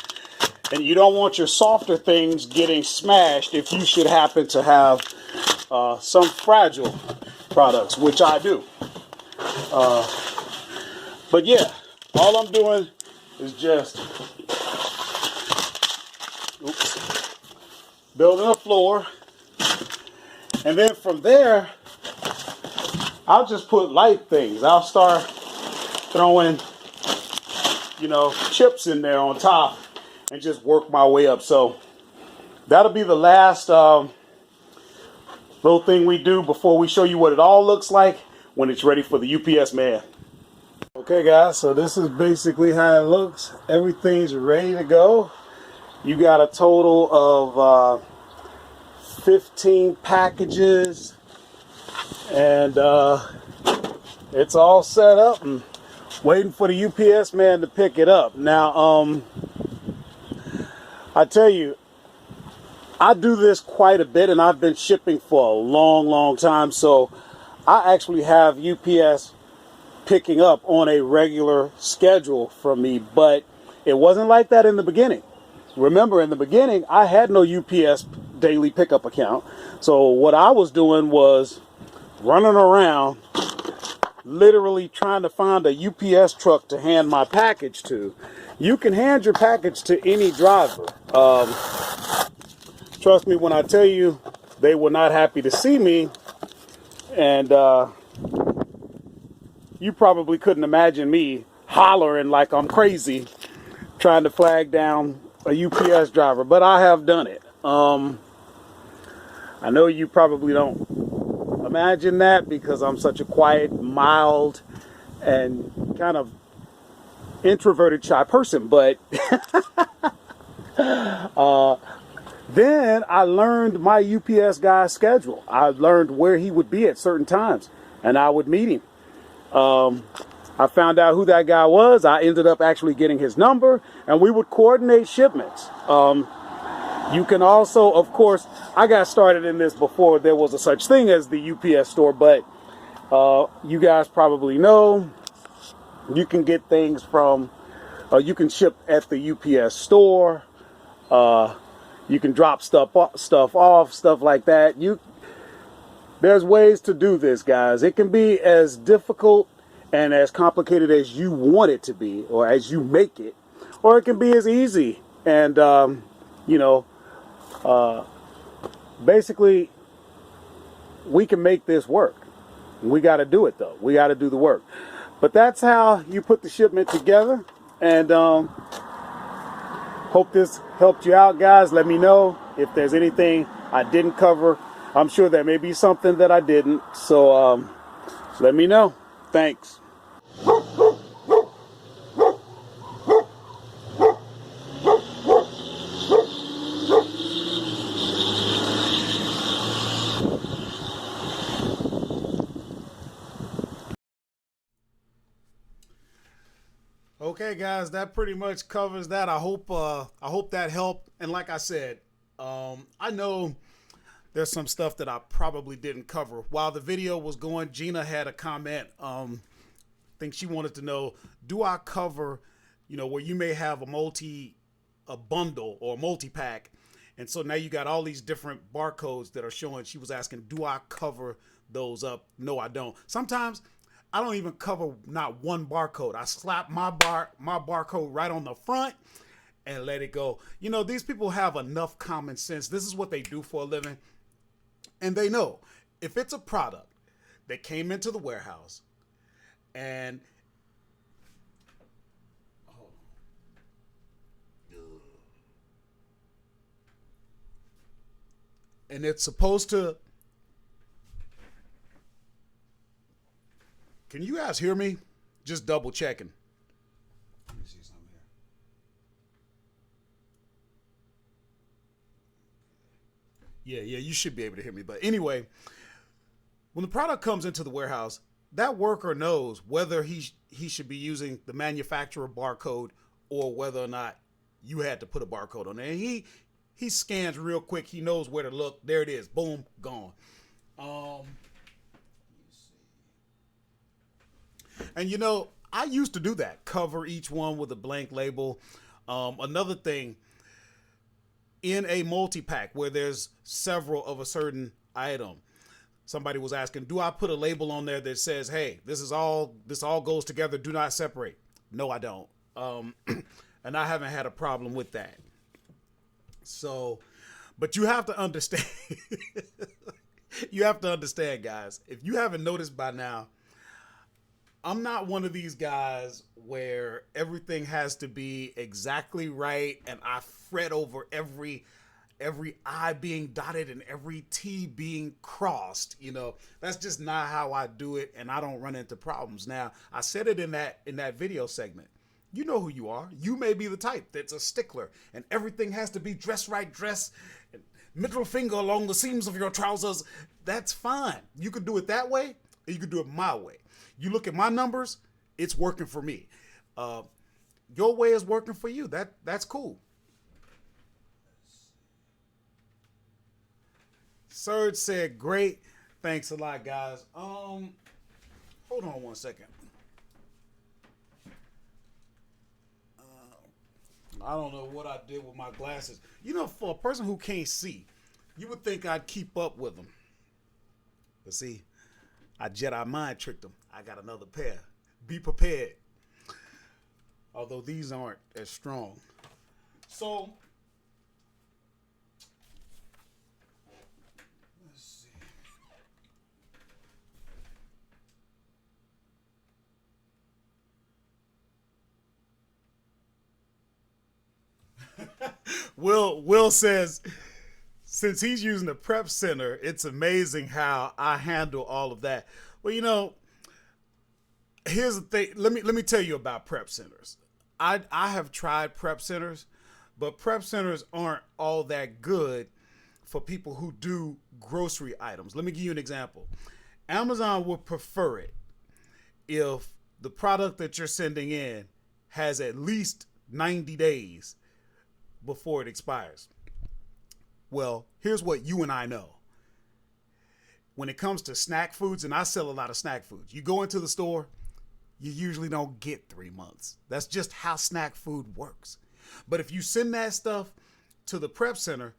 Speaker 1: and you don't want your softer things getting smashed if you should happen to have some fragile products, which I do. But yeah, all I'm doing is just building a floor. And then from there, I'll just put light things. I'll start throwing, you know, chips in there on top and just work my way up. So that'll be the last little thing we do before we show you what it all looks like when it's ready for the UPS man. Okay guys, so this is basically how it looks. Everything's ready to go. You got a total of 15 packages, and it's all set up and waiting for the UPS man to pick it up. Now, I tell you, I do this quite a bit, and I've been shipping for a long time, so I actually have UPS picking up on a regular schedule from me, but it wasn't like that in the beginning. Remember, in the beginning, I had no UPS daily pickup account, so what I was doing was running around, literally trying to find a UPS truck to hand my package to. You can hand your package to any driver. Trust me when I tell you, they were not happy to see me, and you probably couldn't imagine me hollering like I'm crazy trying to flag down a UPS driver, but I have done it. I know you probably don't imagine that because I'm such a quiet, mild, and kind of introverted, shy person, but then I learned my UPS guy's schedule. I learned where he would be at certain times, and I would meet him. I found out who that guy was. I ended up actually getting his number, and we would coordinate shipments. You can also, of course, I got started in this before there was a such thing as the UPS store, but you guys probably know you can get things from, you can ship at the UPS store. You can drop stuff off, stuff like that. There's ways to do this, guys. It can be as difficult and as complicated as you want it to be, or as you make it, or it can be as easy. And, you know, basically, we can make this work. We got to do it, though. We got to do the work. But that's how you put the shipment together. And hope this helped you out, guys. Let me know if there's anything I didn't cover. I'm sure there may be something that I didn't. So let me know. Thanks. Okay, guys, that pretty much covers that. I hope that helped. And like I said, I know there's some stuff that I probably didn't cover. While the video was going, Gina had a comment. I think she wanted to know, do I cover, you know, where you may have a bundle or a multi-pack, and so now you got all these different barcodes that are showing. She was asking, do I cover those up? No, I don't. Sometimes I don't even cover not one barcode. I slap my barcode right on the front and let it go. You know, these people have enough common sense. This is what they do for a living. And they know if it's a product that came into the warehouse and it's supposed to, can you guys hear me? Just double checking. Let me see something here. Yeah, you should be able to hear me. But anyway, when the product comes into the warehouse, that worker knows whether he should be using the manufacturer barcode or whether or not you had to put a barcode on there. And he scans real quick. He knows where to look. There it is. Boom, gone. And you know, I used to do that. Cover each one with a blank label. Another thing, in a multi-pack where there's several of a certain item, somebody was asking, do I put a label on there that says, hey, this all goes together, do not separate? No, I don't. And I haven't had a problem with that. So, But you have to understand. You have to understand, guys. If you haven't noticed by now, I'm not one of these guys where everything has to be exactly right and I fret over every I being dotted and every T being crossed. That's just not how I do it, and I don't run into problems. Now, I said it in that video segment. You know who you are. You may be the type that's a stickler and everything has to be dress right, middle finger along the seams of your trousers. That's fine. You could do it that way, or you could do it my way. You look at my numbers, it's working for me. Your way is working for you. That's cool. Serge said, great. Thanks a lot, guys. Hold on one second. I don't know what I did with my glasses. For a person who can't see, you would think I'd keep up with them. But see, I Jedi mind tricked them. I got another pair. Be prepared. Although these aren't as strong. So, let's see. Will says, since he's using the prep center, it's amazing how I handle all of that. Well, here's the thing. Let me tell you about prep centers. I have tried prep centers, but prep centers aren't all that good for people who do grocery items. Let me give you an example. Amazon would prefer it if the product that you're sending in has at least 90 days before it expires. Well, here's what you and I know. When it comes to snack foods, and I sell a lot of snack foods, you go into the store, you usually don't get 3 months. That's just how snack food works. But if you send that stuff to the prep center,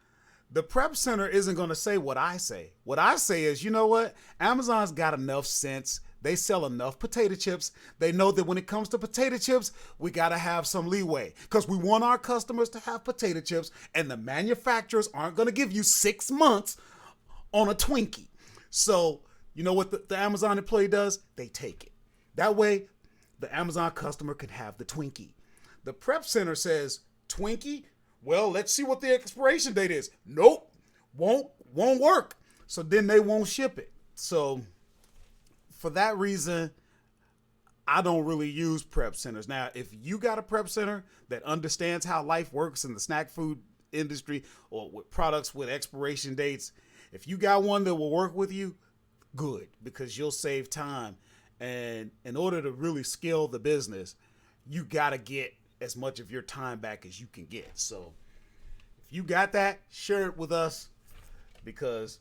Speaker 1: the prep center isn't going to say what I say. What I say is, you know what? Amazon's got enough sense. They sell enough potato chips. They know that when it comes to potato chips, we got to have some leeway because we want our customers to have potato chips, and the manufacturers aren't going to give you 6 months on a Twinkie. So you know what the Amazon employee does? They take it. That way, the Amazon customer can have the Twinkie. The prep center says, Twinkie? Well, let's see what the expiration date is. Nope, won't work. So then they won't ship it. So for that reason, I don't really use prep centers. Now, if you got a prep center that understands how life works in the snack food industry or with products with expiration dates, if you got one that will work with you, good, because you'll save time. And in order to really scale the business, you got to get as much of your time back as you can get. So if you got that, share it with us, because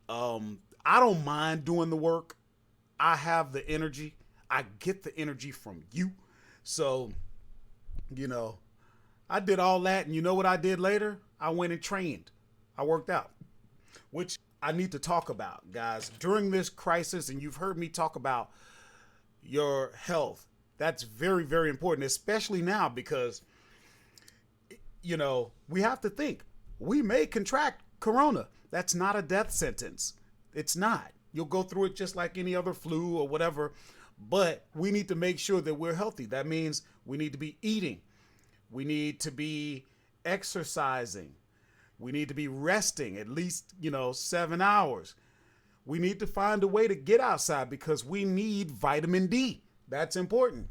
Speaker 1: I don't mind doing the work. I have the energy. I get the energy from you. So, I did all that, and you know what I did later? I went and trained. I worked out, which I need to talk about, guys. During this crisis, and you've heard me talk about your health, that's very, very important, especially now because, we have to think. We may contract corona. That's not a death sentence. It's not. You'll go through it just like any other flu or whatever, but we need to make sure that we're healthy. That means we need to be eating. We need to be exercising. We need to be resting at least, 7 hours. We need to find a way to get outside because we need vitamin D. That's important.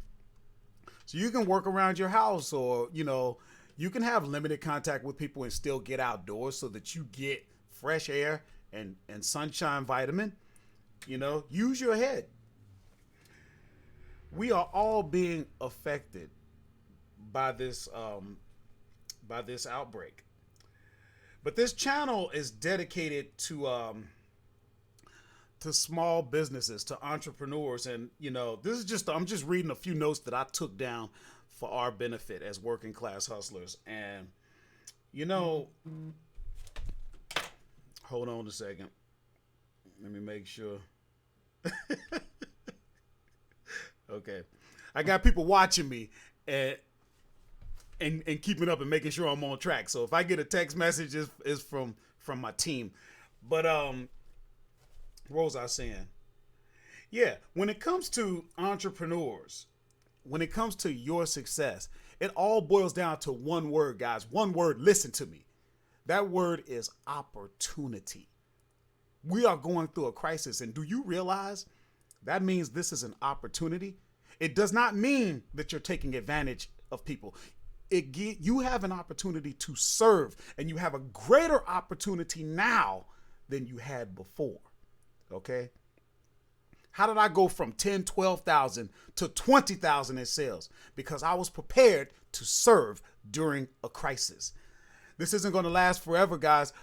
Speaker 1: So you can work around your house, or, you can have limited contact with people and still get outdoors so that you get fresh air and sunshine vitamin. Use your head. We are all being affected by this outbreak. But this channel is dedicated to small businesses, to entrepreneurs, and this is I'm just reading a few notes that I took down for our benefit as working class hustlers. And hold on a second. Let me make sure. Okay. I got people watching me, and and keeping up and making sure I'm on track. So if I get a text message, is from my team. But what was I saying? Yeah, when it comes to entrepreneurs, when it comes to your success, it all boils down to one word, guys. One word. Listen to me. That word is opportunity. We are going through a crisis, and do you realize that means this is an opportunity? It does not mean that you're taking advantage of people. You have an opportunity to serve, and you have a greater opportunity now than you had before. Okay? How did I go from 10, 12,000 to 20,000 in sales? Because I was prepared to serve during a crisis. This isn't going to last forever, guys,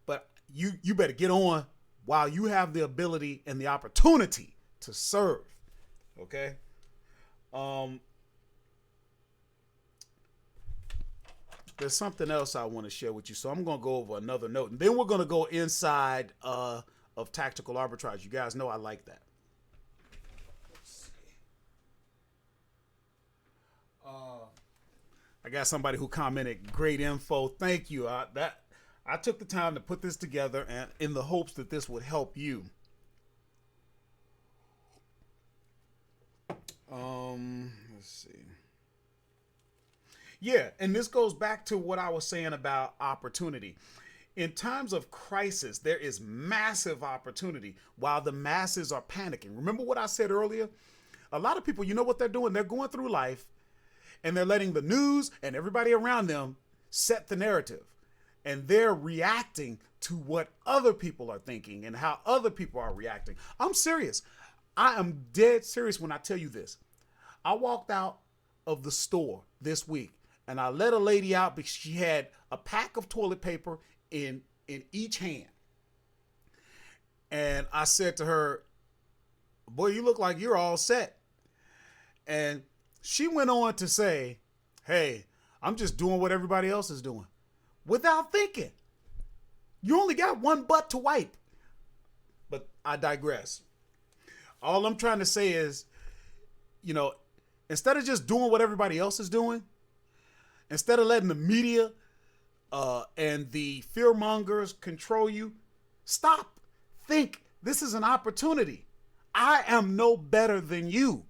Speaker 1: but you better get on while you have the ability and the opportunity to serve. Okay? There's something else I want to share with you, so I'm going to go over another note, and then we're going to go inside of tactical arbitrage. You guys know I like that. Let's see. I got somebody who commented, great info. Thank you. I took the time to put this together and in the hopes that this would help you. Let's see. Yeah, and this goes back to what I was saying about opportunity. In times of crisis, there is massive opportunity while the masses are panicking. Remember what I said earlier? A lot of people, you know what they're doing? They're going through life and they're letting the news and everybody around them set the narrative. And they're reacting to what other people are thinking and how other people are reacting. I'm serious. I am dead serious when I tell you this. I walked out of the store this week and I let a lady out because she had a pack of toilet paper in each hand. And I said to her, boy, you look like you're all set. And she went on to say, hey, I'm just doing what everybody else is doing. Without thinking. You only got one butt to wipe. But I digress. All I'm trying to say is, instead of just doing what everybody else is doing, instead of letting the media and the fear mongers control you, stop. Think. This is an opportunity. I am no better than you.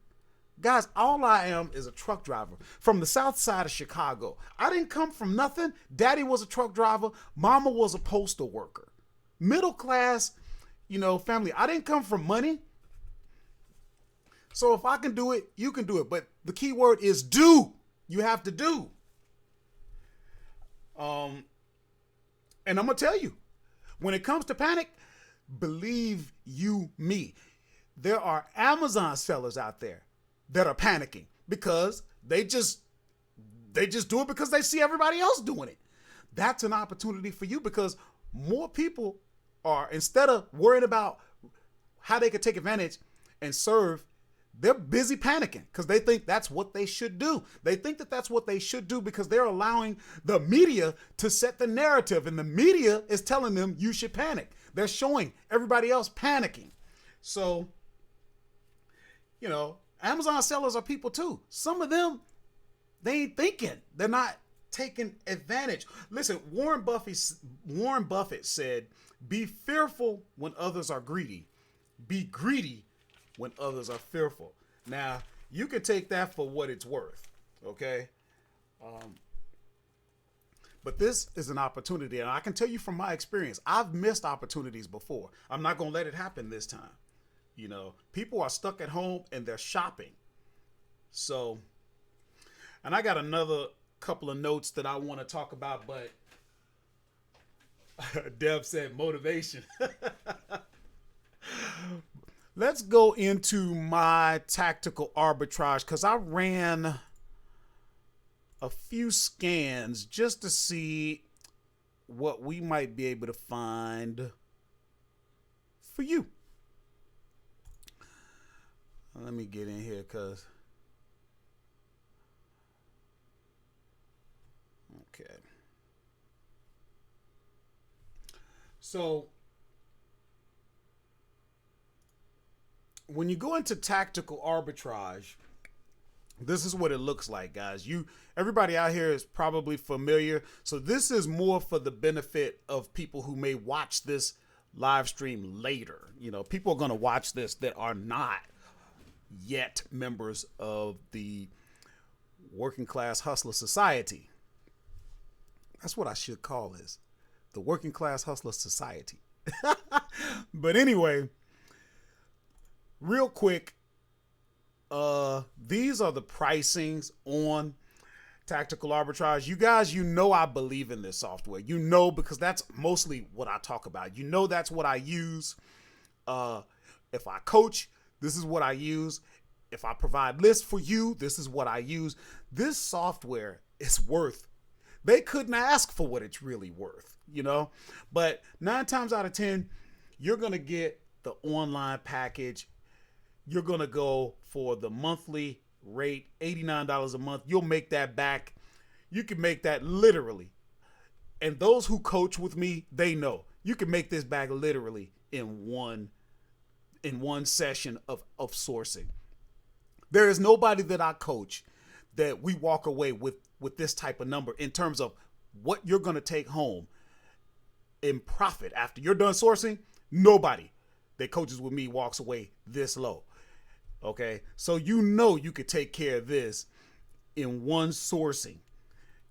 Speaker 1: Guys, all I am is a truck driver from the south side of Chicago. I didn't come from nothing. Daddy was a truck driver. Mama was a postal worker. Middle class, family. I didn't come from money. So if I can do it, you can do it. But the key word is do. You have to do. And I'm going to tell you, when it comes to panic, believe you me, there are Amazon sellers out there that are panicking because they just do it because they see everybody else doing it. That's an opportunity for you because more people are, instead of worrying about how they could take advantage and serve, they're busy panicking because they think that's what they should do. They think that that's what they should do because they're allowing the media to set the narrative, and the media is telling them you should panic. They're showing everybody else panicking. So, Amazon sellers are people too. Some of them, they ain't thinking. They're not taking advantage. Listen, Warren Buffett said, be fearful when others are greedy. Be greedy when others are fearful. Now, you can take that for what it's worth, okay? But this is an opportunity, and I can tell you from my experience, I've missed opportunities before. I'm not going to let it happen this time. People are stuck at home and they're shopping. So, and I got another couple of notes that I want to talk about, but Deb said motivation. Let's go into my tactical arbitrage because I ran a few scans just to see what we might be able to find for you. Let me get in here because, okay. So, when you go into tactical arbitrage, This is what it looks like, guys. Everybody out here is probably familiar. So this is more for the benefit of people who may watch this live stream later. People are going to watch this that are not yet members of the Working Class Hustler Society. That's what I should call this, the Working Class Hustler Society. But anyway, real quick, these are the pricings on tactical arbitrage. You guys, I believe in this software. Because that's mostly what I talk about. That's what I use. If I coach, this is what I use. If I provide lists for you, this is what I use. This software is worth. They couldn't ask for what it's really worth, But 9 times out of 10, you're going to get the online package. You're going to go for the monthly rate, $89 a month. You'll make that back. You can make that literally. And those who coach with me, they know you can make this back literally in one session of sourcing. There is nobody that I coach that we walk away with this type of number in terms of what you're going to take home in profit after you're done sourcing. Nobody that coaches with me walks away this low. Okay, so you could take care of this in one sourcing.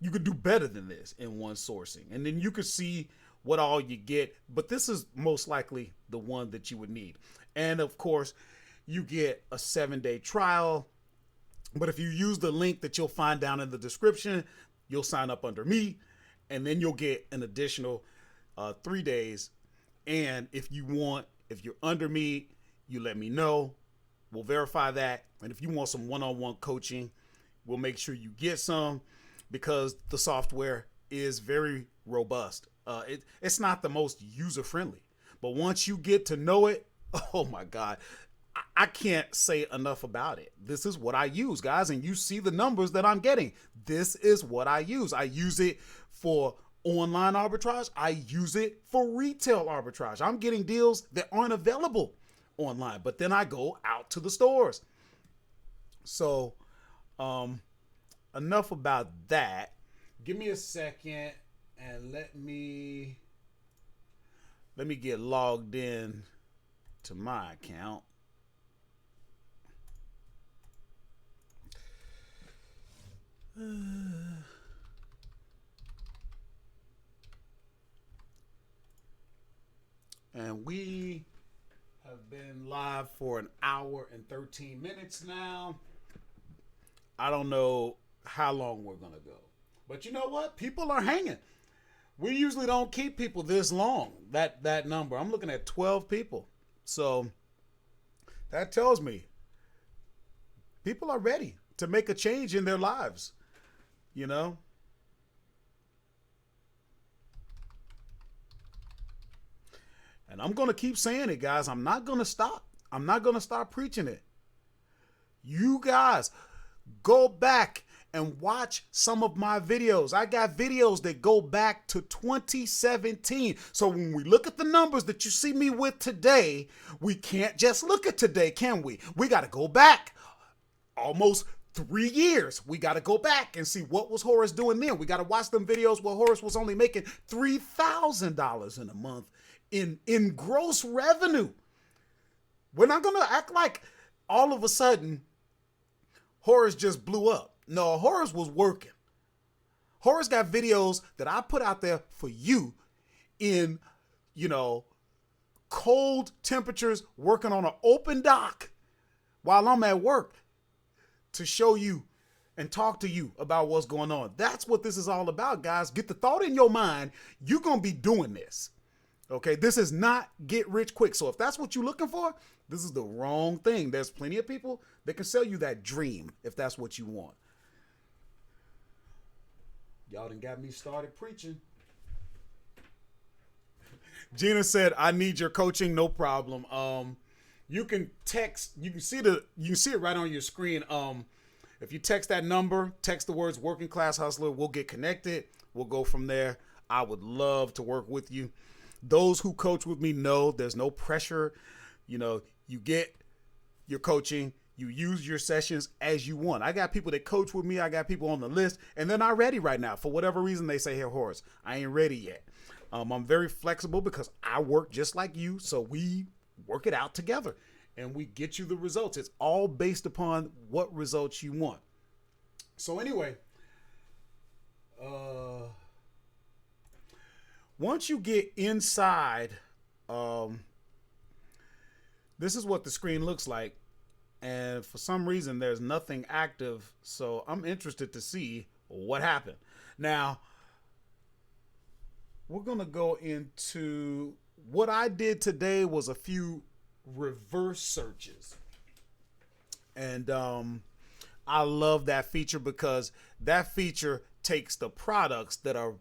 Speaker 1: You could do better than this in one sourcing. And then you could see what all you get. But this is most likely the one that you would need. And of course, you get a 7-day trial. But if you use the link that you'll find down in the description, you'll sign up under me. And then you'll get an additional 3 days. And if you're under me, you let me know. We'll verify that. And if you want some one-on-one coaching, we'll make sure you get some, because the software is very robust. It's not the most user-friendly, but once you get to know it, oh my God, I can't say enough about it. This is what I use, guys, and you see the numbers that I'm getting. This is what I use. I use it for online arbitrage. I use it for retail arbitrage. I'm getting deals that aren't available online, but then I go out to the stores. So enough about that. Give me a second and let me get logged in to my account. And we have been live for an hour and 13 minutes now. I don't know how long we're going to go. But you know what? People are hanging. We usually don't keep people this long, that number. I'm looking at 12 people. So that tells me people are ready to make a change in their lives, And I'm going to keep saying it, guys. I'm not going to stop. I'm not going to stop preaching it. You guys, go back and watch some of my videos. I got videos that go back to 2017. So when we look at the numbers that you see me with today, we can't just look at today, can we? We got to go back almost 3 years. We got to go back and see what was Horace doing then. We got to watch them videos where Horace was only making $3,000 in a month in gross revenue. We're not going to act like all of a sudden Horace just blew up. No, Horace was working. Horace got videos that I put out there for you in, cold temperatures, working on an open dock while I'm at work to show you and talk to you about what's going on. That's what this is all about, guys. Get the thought in your mind. You're going to be doing this. Okay, this is not get rich quick. So if that's what you're looking for, this is the wrong thing. There's plenty of people that can sell you that dream if that's what you want. Y'all done got me started preaching. Gina said, I need your coaching. No problem. You can text, you can see it right on your screen. If you text that number, text the words Working Class Hustler, we'll get connected. We'll go from there. I would love to work with you. Those who coach with me know there's no pressure. You get your coaching, You use your sessions as you want. I got people that coach with me. I got people on the list, and they're not ready right now. For whatever reason, they say, hey, Horace, I ain't ready yet. I'm very flexible because I work just like you, so we work it out together, and we get you the results. It's all based upon what results you want. So anyway, once you get inside, this is what the screen looks like. And for some reason, there's nothing active. So I'm interested to see what happened. Now, we're going to go into what I did today was a few reverse searches. And I love that feature because that feature takes the products that are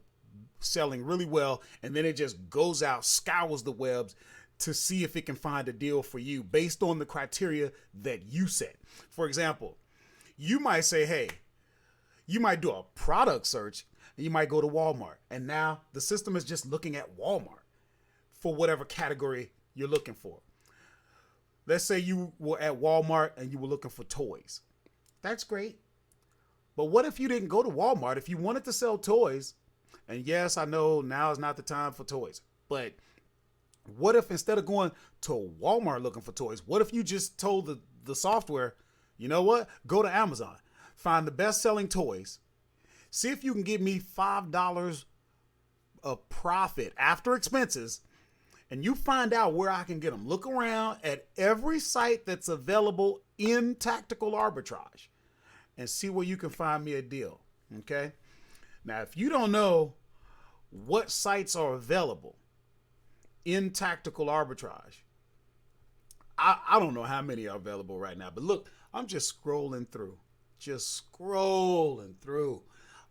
Speaker 1: selling really well, and then it just goes out, scours the webs to see if it can find a deal for you based on the criteria that you set. For example, you might say, hey, you might do a product search and you might go to Walmart, and now the system is just looking at Walmart for whatever category you're looking for. Let's say you were at Walmart and you were looking for toys. That's great. But what if you didn't go to Walmart? If you wanted to sell toys, and yes, I know now is not the time for toys, but what if instead of going to Walmart looking for toys, what if you just told the software, you know what? Go to Amazon, find the best-selling toys, see if you can give me $5 of profit after expenses, and you find out where I can get them. Look around at every site that's available in tactical arbitrage and see where you can find me a deal, okay? Now, if you don't know what sites are available in tactical arbitrage, I don't know how many are available right now, but look, I'm just scrolling through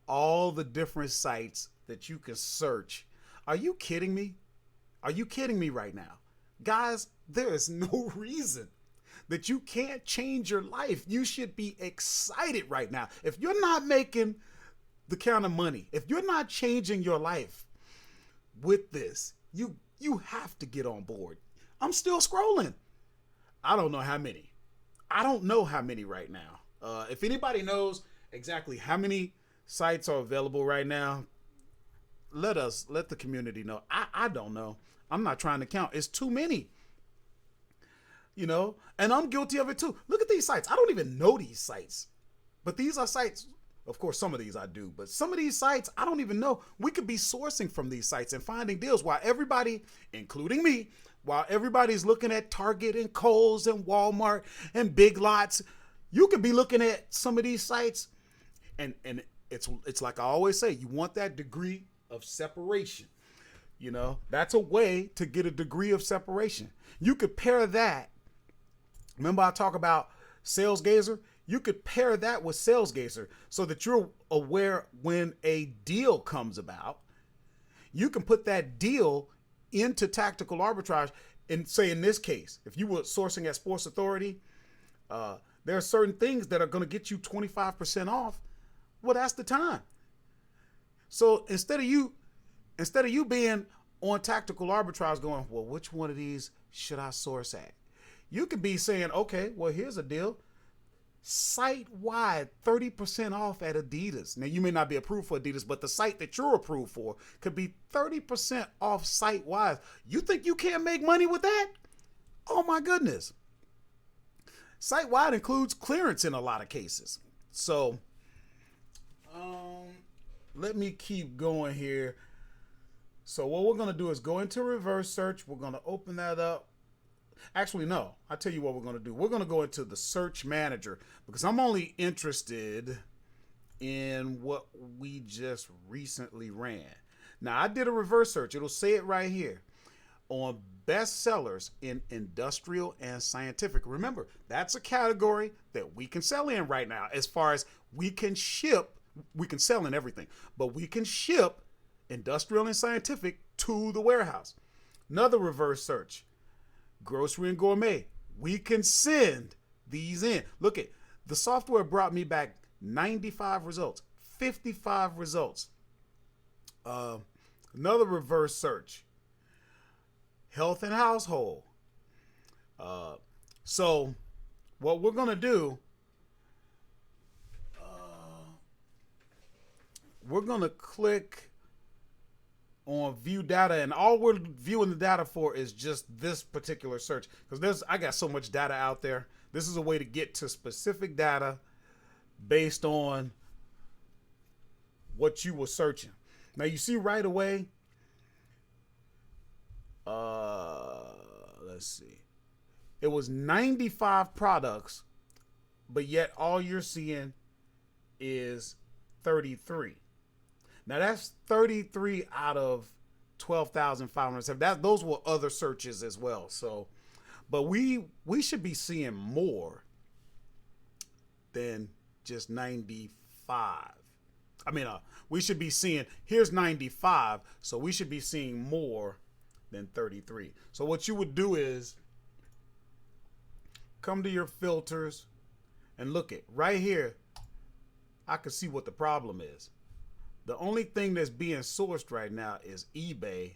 Speaker 1: all the different sites that you can search. Are you kidding me? Are you kidding me right now? Guys, there is no reason that you can't change your life. You should be excited right now. If you're not making the kind of money, if you're not changing your life with this, you have to get on board. I'm still scrolling. I don't know how many. I don't know how many right now. If anybody knows exactly how many sites are available right now, let the community know. I don't know. I'm not trying to count. It's too many. You know, and I'm guilty of it too. Look at these sites. I don't even know these sites, but these are sites. Of course, some of these I do, but some of these sites I don't even know. We could be sourcing from these sites and finding deals while everybody, including me, while everybody's looking at Target and Kohl's and Walmart and Big Lots. You could be looking at some of these sites, and it's like I always say, you want that degree of separation. You know, that's a way to get a degree of separation. You could pair that. Remember I talk about Sales Gazer? You could pair that with Sales Gazer so that you're aware when a deal comes about. You can put that deal into tactical arbitrage and say, in this case, if you were sourcing at Sports Authority, there are certain things that are going to get you 25% off. Well, that's the time. So instead of you being on tactical arbitrage going, well, which one of these should I source at? You could be saying, okay, well, here's a deal. Site-wide, 30% off at Adidas. Now, you may not be approved for Adidas, but the site that you're approved for could be 30% off site-wide. You think you can't make money with that? Oh, my goodness. Site-wide includes clearance in a lot of cases. So, let me keep going here. So what we're going to do is go into reverse search. We're going to open that up. Actually, no, I'll tell you what we're going to do. We're going to go into the search manager because I'm only interested in what we just recently ran. Now, I did a reverse search. It'll say it right here on best sellers in industrial and scientific. Remember, that's a category that we can sell in right now. As far as we can ship, we can sell in everything, but we can ship industrial and scientific to the warehouse. Another reverse search, grocery and gourmet. We can send these in. Look at the software brought me back 95 results, 55 results. Another reverse search, health and household. So what we're going to do, we're going to click on view data, and all we're viewing the data for is just this particular search, because I got so much data out there. This is a way to get to specific data based on what you were searching. Now you see right away, let's see, it was 95 products, but yet all you're seeing is 33. Now that's 33 out of 12,507. Those were other searches as well. So, but we should be seeing more than just 95. I mean, we should be seeing, here's 95, so we should be seeing more than 33. So what you would do is come to your filters and look at right here. I can see what the problem is. The only thing that's being sourced right now is eBay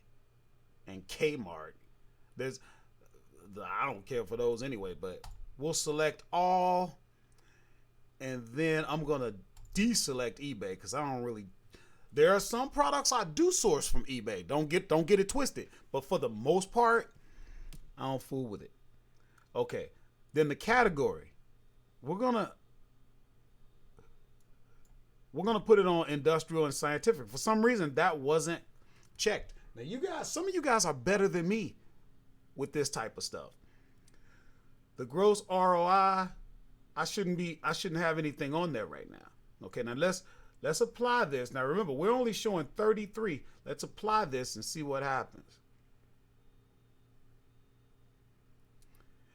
Speaker 1: and Kmart. I don't care for those anyway, but we'll select all, and then I'm gonna deselect eBay because I don't really. There are some products I do source from eBay. Don't get it twisted. But for the most part, I don't fool with it. Okay. Then the category. We're gonna put it on industrial and scientific. For some reason, that wasn't checked. Now you guys, some of you guys are better than me with this type of stuff. The gross ROI, I shouldn't have anything on there right now. Okay, now let's apply this. Now remember, we're only showing 33. Let's apply this and see what happens.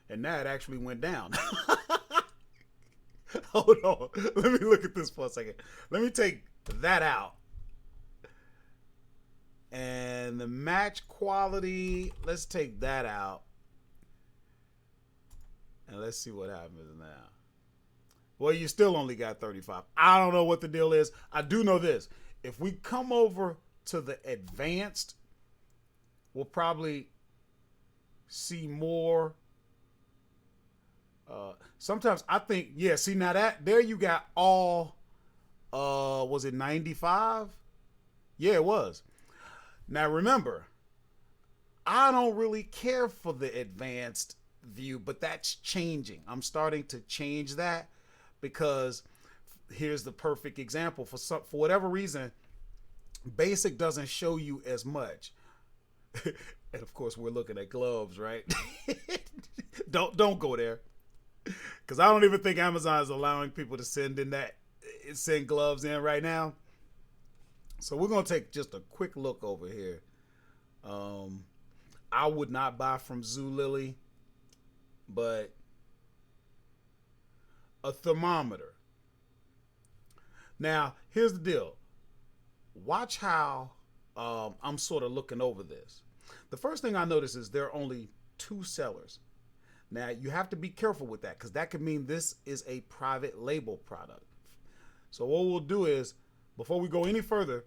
Speaker 1: And now it actually went down. Hold on. Let me look at this for a second. Let me take that out. And the match quality, let's take that out. And let's see what happens now. Well, you still only got 35. I don't know what the deal is. I do know this. If we come over to the advanced, we'll probably see more. Sometimes I think, yeah, see now that there you got all, was it 95? Yeah, it was. Now remember, I don't really care for the advanced view, but that's changing. I'm starting to change that because here's the perfect example. For whatever reason, basic doesn't show you as much. And of course we're looking at gloves, right? Don't go there. Because I don't even think Amazon is allowing people to send gloves in right now. So we're going to take just a quick look over here. I would not buy from Zulily, but a thermometer. Now, here's the deal. Watch how I'm sort of looking over this. The first thing I notice is there are only 2 sellers. Now, you have to be careful with that because that could mean this is a private label product. So what we'll do is, before we go any further,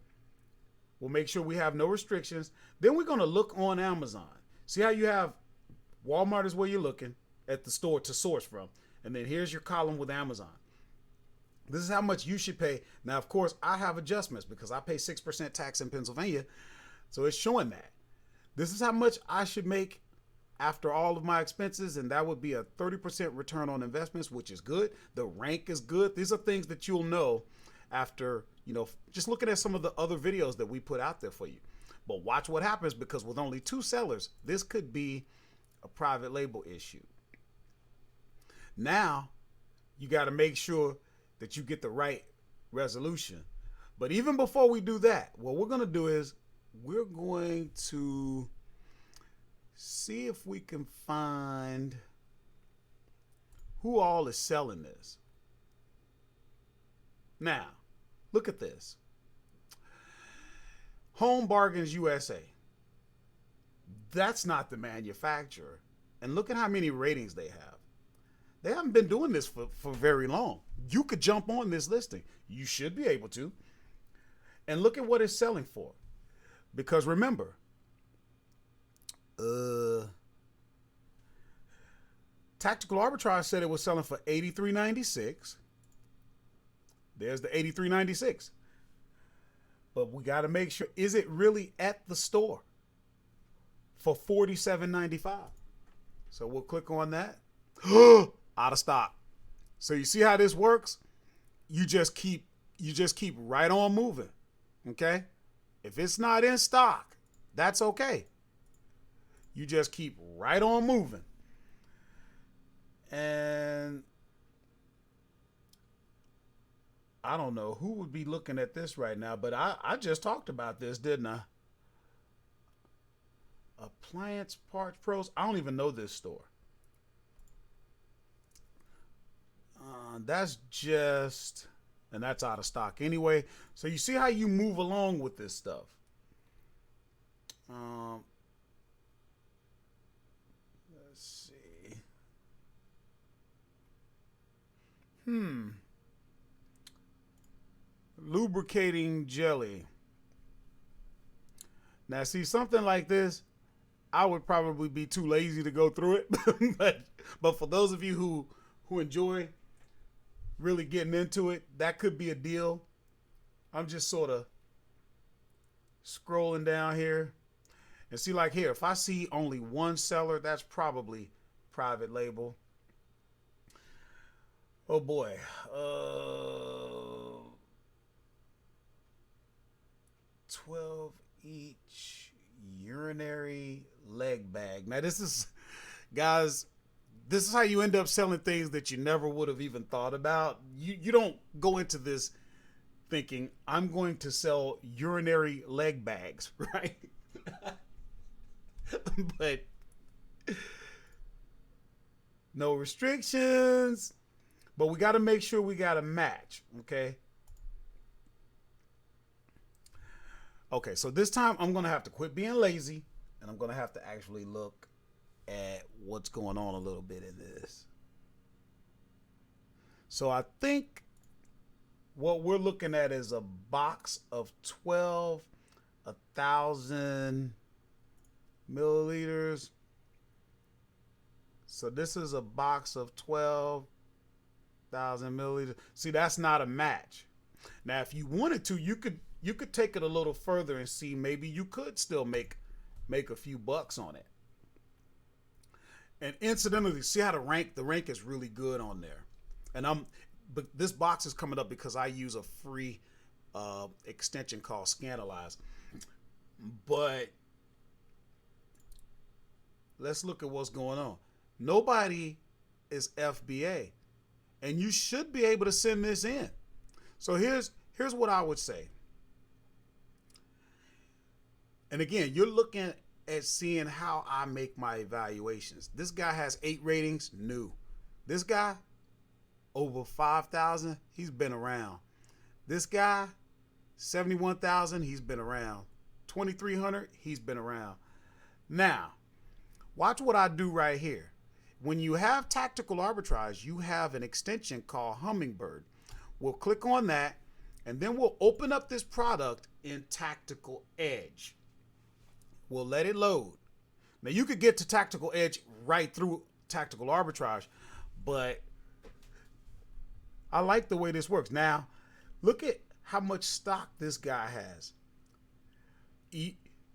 Speaker 1: we'll make sure we have no restrictions. Then we're going to look on Amazon. See how you have Walmart is where you're looking at the store to source from. And then here's your column with Amazon. This is how much you should pay. Now, of course, I have adjustments because I pay 6% tax in Pennsylvania. So it's showing that. This is how much I should make after all of my expenses, and that would be a 30% return on investments, which is good. The rank is good. These are things that you'll know after, just looking at some of the other videos that we put out there for you. But watch what happens, because with only 2 sellers, this could be a private label issue. Now, you got to make sure that you get the right resolution. But even before we do that, what we're going to do is we're going to see if we can find who all is selling this. Now, look at this. Home Bargains USA. That's not the manufacturer. And look at how many ratings they have. They haven't been doing this for very long. You could jump on this listing. You should be able to. And look at what it's selling for. Because remember, Tactical Arbitrage said it was selling for $83.96. There's the $83.96. But we got to make sure, is it really at the store for $47.95? So we'll click on that. Out of stock. So you see how this works? You just keep right on moving. Okay? If it's not in stock, that's okay. You just keep right on moving. And I don't know who would be looking at this right now, but I just talked about this, didn't I? Appliance Parts Pros. I don't even know this store. That's just, and that's out of stock anyway. So you see how you move along with this stuff. Let's see. Lubricating jelly. Now, see, something like this, I would probably be too lazy to go through it. but for those of you who enjoy really getting into it, that could be a deal. I'm just sort of scrolling down here and see, like here, if I see only one seller, that's probably private label. Oh boy. 12 each urinary leg bag. Now this is, guys, this is how you end up selling things that you never would have even thought about. You don't go into this thinking, I'm going to sell urinary leg bags, right? But no restrictions. But we got to make sure we got a match, okay? Okay, so this time I'm going to have to quit being lazy, and I'm going to have to actually look at what's going on a little bit in this. So I think what we're looking at is a box of 12 1,000 milliliters. So this is a box of 12,000 milliliters. See, that's not a match. Now, if you wanted to, you could take it a little further and see maybe you could still make a few bucks on it. And incidentally, see how the rank is really good on there. But this box is coming up because I use a free extension called Scandalize. But let's look at what's going on. Nobody is FBA, and you should be able to send this in. So here's what I would say. And again, you're looking at seeing how I make my evaluations. This guy has 8 ratings, new. This guy, over 5,000, he's been around. This guy, 71,000, he's been around. 2,300, he's been around. Now, watch what I do right here. When you have Tactical Arbitrage, you have an extension called Hummingbird. We'll click on that, and then we'll open up this product in Tactical Edge. We'll let it load. Now, you could get to Tactical Edge right through Tactical Arbitrage, but I like the way this works. Now, look at how much stock this guy has.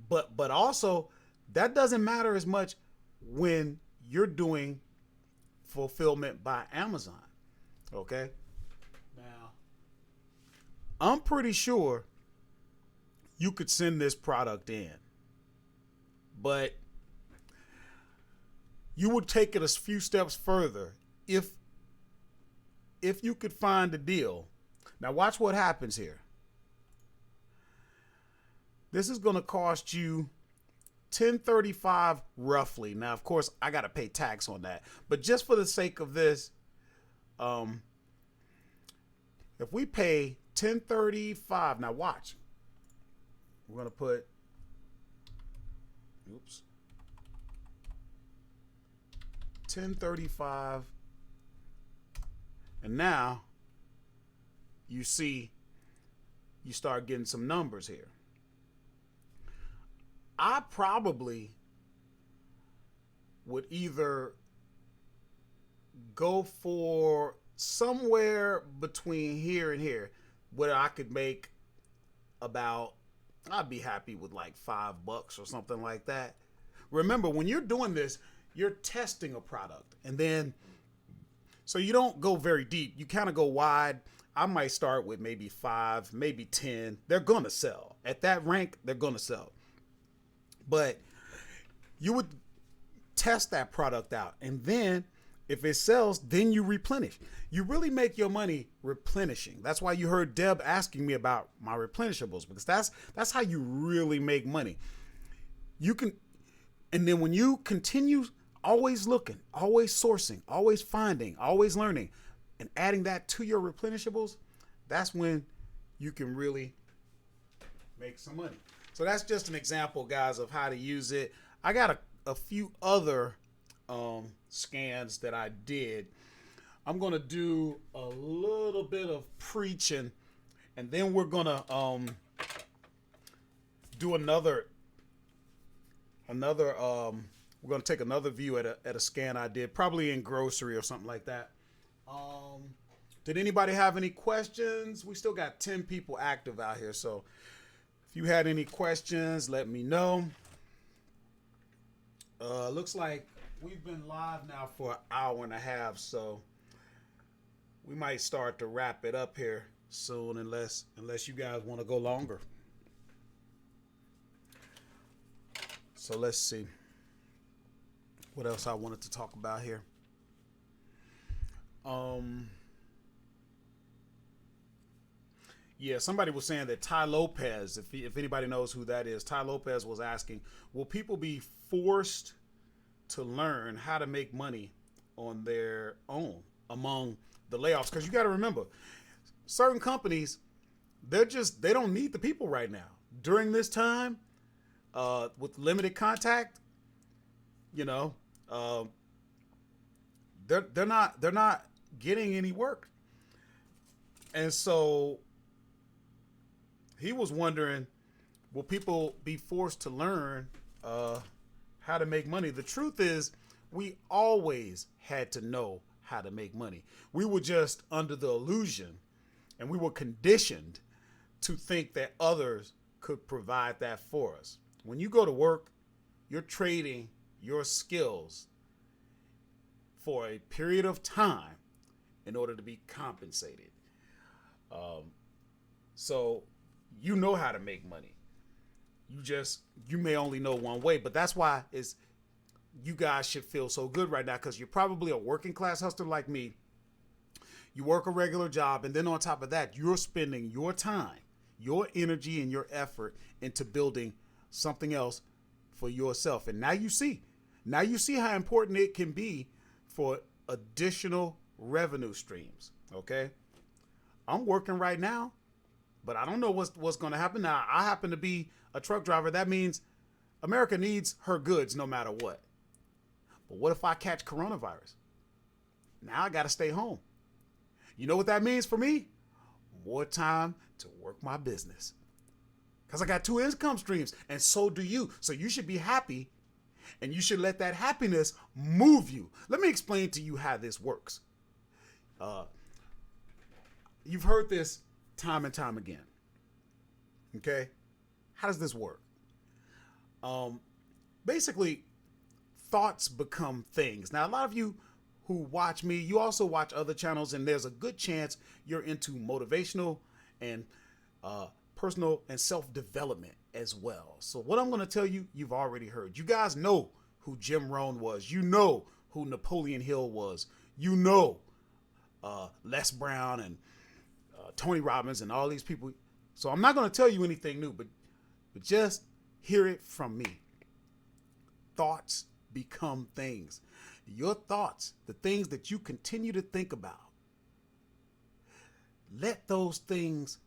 Speaker 1: But also, that doesn't matter as much when you're doing fulfillment by Amazon. Okay? Now, I'm pretty sure you could send this product in, but you would take it a few steps further if you could find a deal. Now watch what happens here. This is going to cost you $10.35 roughly. Now, of course, I got to pay tax on that, but just for the sake of this, if we pay $10.35, now watch. We're going to put, oops, $10.35, and now you see you start getting some numbers here. I probably would either go for somewhere between here and here, where I could make about, I'd be happy with like $5 or something like that. Remember, when you're doing this, you're testing a product, and then so you don't go very deep. You kind of go wide. I might start with maybe 5, maybe 10. They're going to sell. At that rank, they're going to sell. But you would test that product out. And then if it sells, then you replenish. You really make your money replenishing. That's why you heard Deb asking me about my replenishables, because that's how you really make money. You can, and then when you continue always looking, always sourcing, always finding, always learning, and adding that to your replenishables, that's when you can really make some money. So that's just an example, guys, of how to use it. I got a few other scans that I did. I'm going to do a little bit of preaching, and then we're going to do another we're going to take another view at a scan I did, probably in grocery or something like that. Did anybody have any questions? We still got 10 people active out here, so if you had any questions, let me know. Looks like we've been live now for an hour and a half, so we might start to wrap it up here soon, unless you guys want to go longer. So let's see what else I wanted to talk about here. Yeah, somebody was saying that Ty Lopez, if anybody knows who that is, Ty Lopez was asking, will people be forced to learn how to make money on their own among the layoffs? Because you got to remember, certain companies, they don't need the people right now. During this time, with limited contact, they're not getting any work. And so he was wondering, will people be forced to learn how to make money? The truth is, we always had to know how to make money. We were just under the illusion, and we were conditioned to think that others could provide that for us. When you go to work, you're trading your skills for a period of time in order to be compensated. So you know how to make money. You may only know one way, but that's why you guys should feel so good right now, because you're probably a working class hustler like me. You work a regular job, and then on top of that, you're spending your time, your energy, and your effort into building something else for yourself. And now you see how important it can be for additional revenue streams. Okay, I'm working right now, but I don't know what's going to happen. Now, I happen to be a truck driver. That means America needs her goods no matter what. But what if I catch coronavirus? Now I got to stay home. You know what that means for me? More time to work my business. Because I got 2 income streams, and so do you. So you should be happy, and you should let that happiness move you. Let me explain to you how this works. You've heard this time and time again. Okay? How does this work? Basically, thoughts become things. Now, a lot of you who watch me, you also watch other channels, and there's a good chance you're into motivational and personal and self-development as well. So what I'm going to tell you, you've already heard. You guys know who Jim Rohn was. You know who Napoleon Hill was. You know Les Brown and Tony Robbins and all these people. So I'm not going to tell you anything new, but just hear it from me. Thoughts become things. Your thoughts, the things that you continue to think about, let those things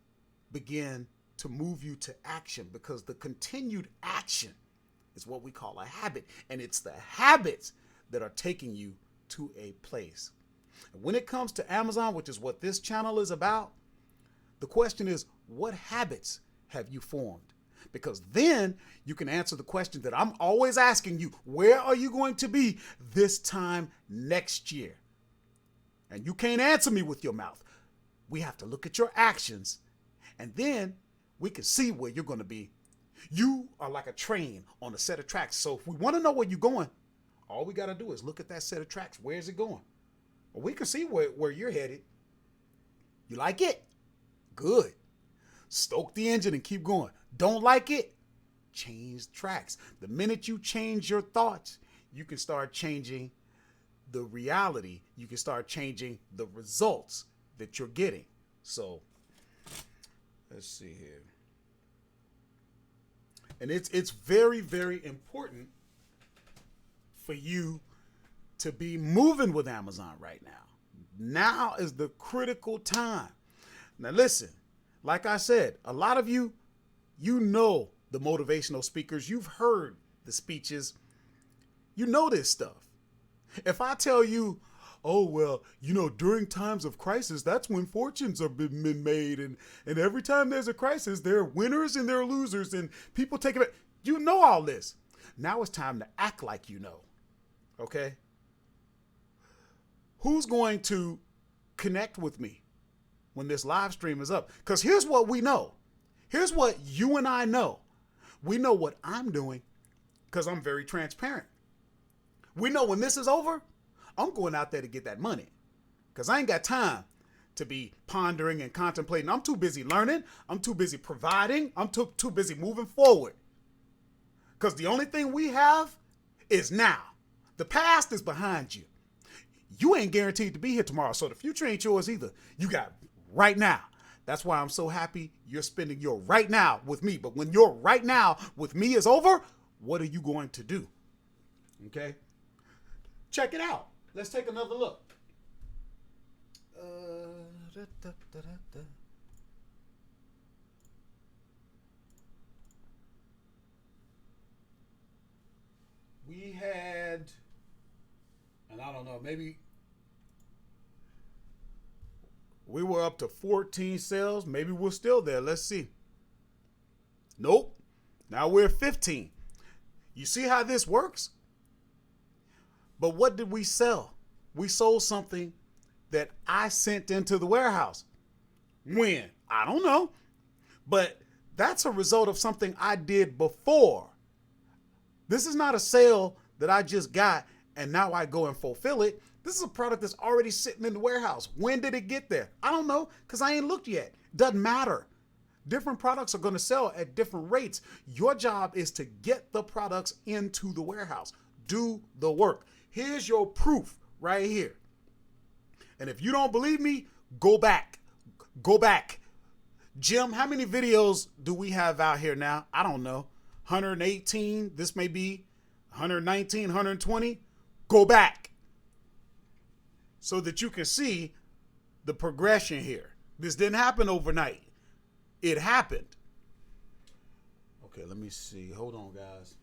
Speaker 1: begin to move you to action, because the continued action is what we call a habit, and it's the habits that are taking you to a place. And when it comes to Amazon, which is what this channel is about, the question is, what habits have you formed? Because then you can answer the question that I'm always asking you: where are you going to be this time next year? And you can't answer me with your mouth. We have to look at your actions, and then we can see where you're going to be. You are like a train on a set of tracks. So if we want to know where you're going, all we got to do is look at that set of tracks. Where is it going? Well, we can see where you're headed. You like it? Good. Stoke the engine and keep going. Don't like it? Change tracks. The minute you change your thoughts, you can start changing the reality. You can start changing the results that you're getting. So let's see here. And it's very, very important for you to be moving with Amazon right now. Now is the critical time. Now listen, like I said, a lot of you know the motivational speakers. You've heard the speeches. You know this stuff. If I tell you, oh, well, during times of crisis, that's when fortunes have been made. And every time there's a crisis, there are winners and there are losers and people take it. You know all this. Now it's time to act like you know. Okay? Who's going to connect with me when this live stream is up? Because here's what we know. Here's what you and I know. We know what I'm doing because I'm very transparent. We know when this is over, I'm going out there to get that money because I ain't got time to be pondering and contemplating. I'm too busy learning. I'm too busy providing. I'm too busy moving forward because the only thing we have is now. The past is behind you. You ain't guaranteed to be here tomorrow, so the future ain't yours either. You got right now. That's why I'm so happy you're spending your right now with me. But when your right now with me is over, what are you going to do? Okay? Check it out. Let's take another look. We had, and I don't know, maybe we were up to 14 sales. Maybe we're still there. Let's see. Nope. Now we're 15. You see how this works? But what did we sell? We sold something that I sent into the warehouse. When? I don't know. But that's a result of something I did before. This is not a sale that I just got and now I go and fulfill it. This is a product that's already sitting in the warehouse. When did it get there? I don't know because I ain't looked yet. Doesn't matter. Different products are going to sell at different rates. Your job is to get the products into the warehouse. Do the work. Here's your proof right here. And if you don't believe me, go back. Go back. Jim, how many videos do we have out here now? I don't know. 118. This may be 119, 120. Go back so that you can see the progression here. This didn't happen overnight. It happened. Okay, let me see. Hold on, guys.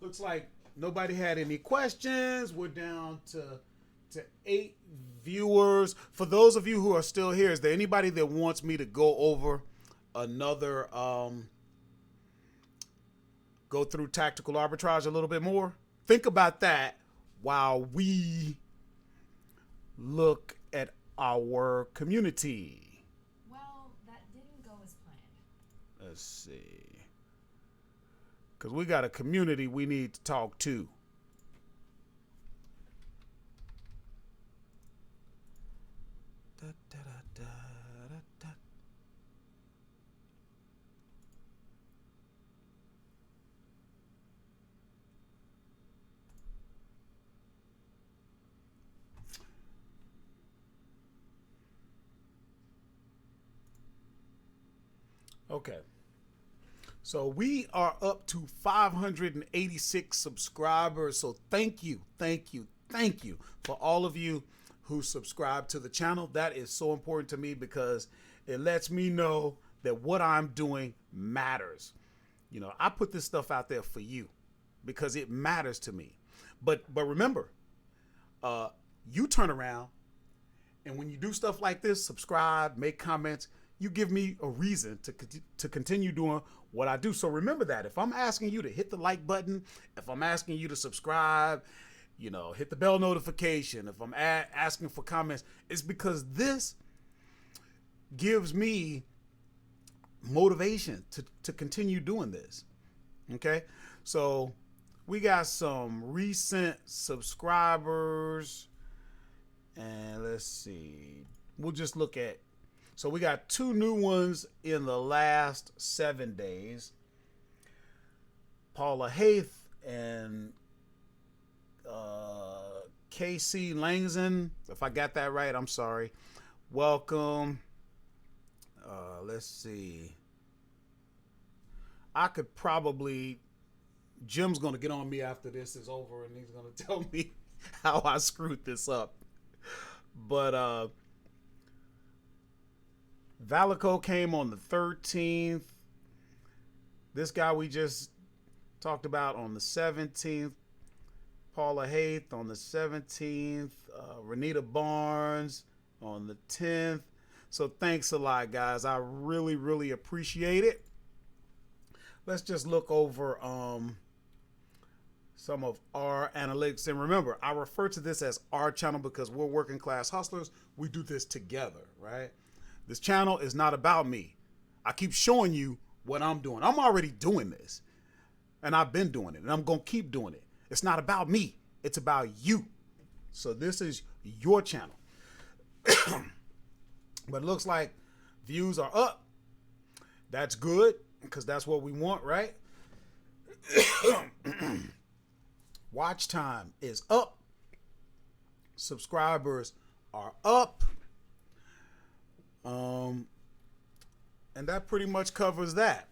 Speaker 1: Looks like nobody had any questions. We're down to 8 viewers. For those of you who are still here, is there anybody that wants me to go over another, go through tactical arbitrage a little bit more? Think about that while we look at our community.
Speaker 2: Well, that didn't go as planned.
Speaker 1: Let's see. Because we got a community we need to talk to. Da, da, da, da, da. Okay. So we are up to 586 subscribers. So thank you for all of you who subscribe to the channel. That is so important to me because it lets me know that what I'm doing matters. I put this stuff out there for you because it matters to me. But remember, you turn around and when you do stuff like this, subscribe, make comments, you give me a reason to continue doing what I do. So remember that if I'm asking you to hit the like button, if I'm asking you to subscribe, hit the bell notification, if I'm asking for comments, it's because this gives me motivation to continue doing this. Okay, so we got some recent subscribers, and let's see, we'll just look at, so we got 2 new ones in the last 7 days. Paula Haith and KC Langzen, if I got that right, I'm sorry. Welcome. Let's see. I could probably, Jim's going to get on me after this is over, and he's going to tell me how I screwed this up. But Valico came on the 13th. This guy we just talked about on the 17th. Paula Haith on the 17th. Renita Barnes on the 10th. So thanks a lot, guys. I really, really appreciate it. Let's just look over some of our analytics. And remember, I refer to this as our channel because we're working class hustlers. We do this together, right? This channel is not about me. I keep showing you what I'm doing. I'm already doing this, and I've been doing it, and I'm going to keep doing it. It's not about me. It's about you. So this is your channel. But it looks like views are up. That's good, because that's what we want, right? Watch time is up. Subscribers are up. And that pretty much covers that.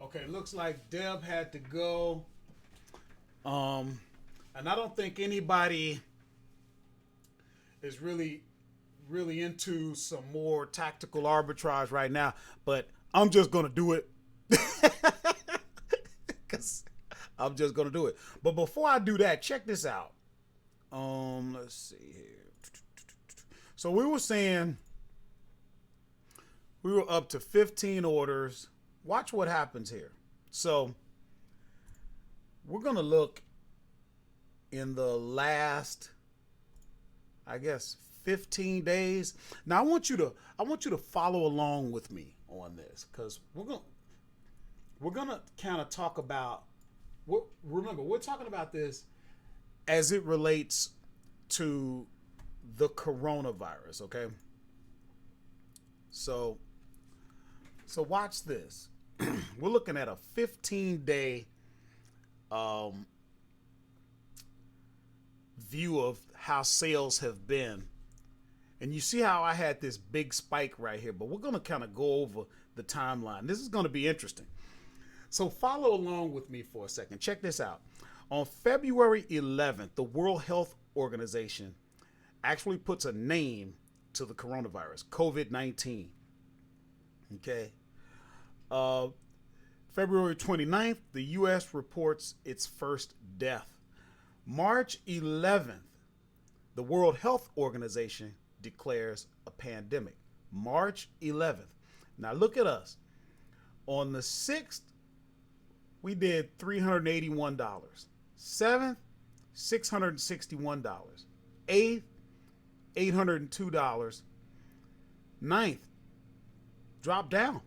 Speaker 1: Okay, looks like Deb had to go. And I don't think anybody is really into some more tactical arbitrage right now, but I'm just going to do it. Because I'm just going to do it. But before I do that, check this out. Let's see here. So we were saying we were up to 15 orders. Watch what happens here. So we're going to look in the last, I guess, 15 days. Now I want you to follow along with me on this, because we're gonna kind of talk about. Remember, we're talking about this as it relates to the coronavirus. Okay. So watch this. We're looking at a 15-day view of how sales have been. And you see how I had this big spike right here, but we're going to kind of go over the timeline. This is going to be interesting. So follow along with me for a second. Check this out. On February 11th, the World Health Organization actually puts a name to the coronavirus, COVID-19. Okay. February 29th, the U.S. reports its first death. March 11th, the World Health Organization declares a pandemic. March 11th. Now look at us. On the 6th, we did $381. 7th, $661. 8th, $802. 9th, dropped down,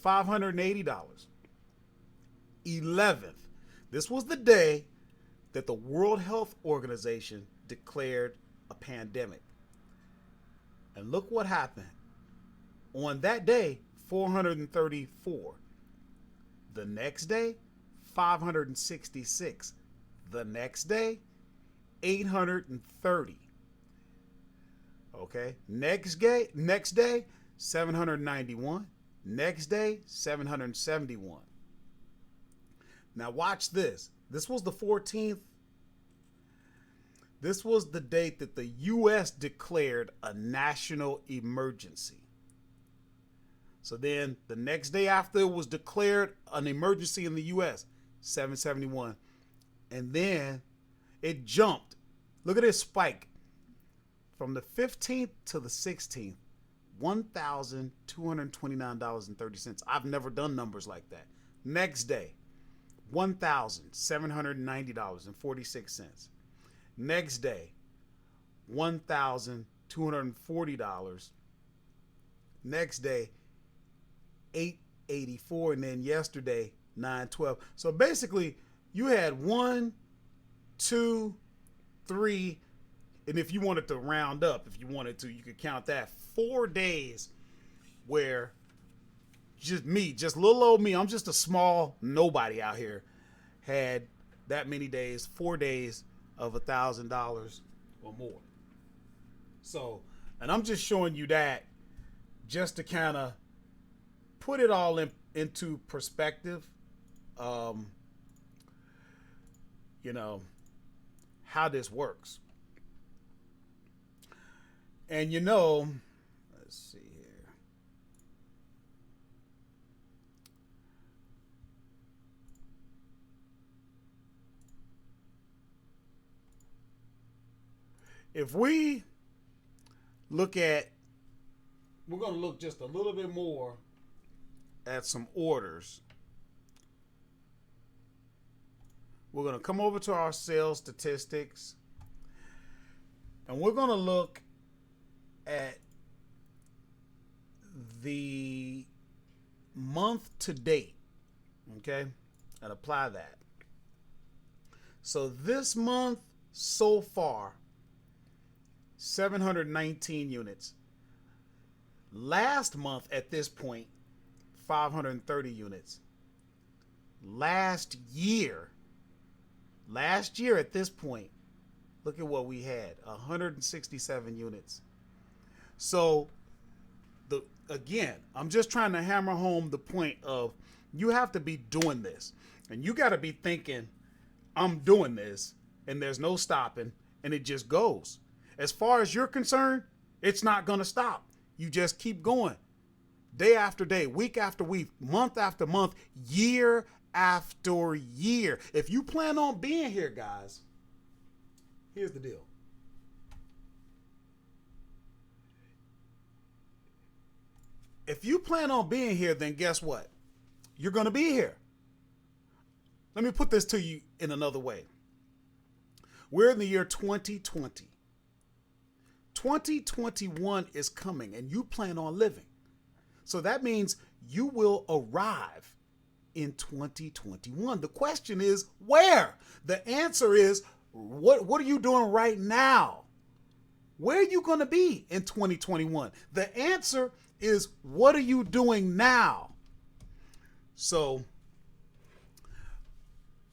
Speaker 1: $580. 11th, this was the day that the World Health Organization declared a pandemic. And look what happened. On that day, 434. The next day, 566. The next day, 830. Okay. Next day, 791. Next day, 771. Now watch this. This was the 14th. This was the date that the U.S. declared a national emergency. So then the next day after it was declared an emergency in the U.S., 771. And then it jumped. Look at this spike. From the 15th to the 16th, $1,229.30. I've never done numbers like that. Next day, $1,790.46. Next day, $1,240. Next day, $884, and then yesterday, $912. So basically, you had 1, 2, 3, and if you wanted to round up, if you wanted to, you could count that 4 days where just me, just little old me, I'm just a small nobody out here, had that many days, 4 days of $1,000 or more. So, and I'm just showing you that just to kind of put it all into perspective. You know, how this works. And you know, let's see here. If we look at, we're going to look just a little bit more at some orders. We're going to come over to our sales statistics, and we're going to look at the month to date, okay, and apply that. So this month so far, 719 units. Last month at this point, 530 units. Last year at this point, look at what we had, 167 units. So again, I'm just trying to hammer home the point of you have to be doing this, and you got to be thinking, I'm doing this and there's no stopping, and it just goes. As far as you're concerned, it's not going to stop. You just keep going. Day after day, week after week, month after month, year after year. If you plan on being here, guys, here's the deal. If you plan on being here, then guess what? You're going to be here. Let me put this to you in another way. We're in the year 2020. 2021 is coming, and you plan on living. So that means you will arrive in 2021. The question is, where? The answer is, what are you doing right now? Where are you going to be in 2021? The answer is, what are you doing now? So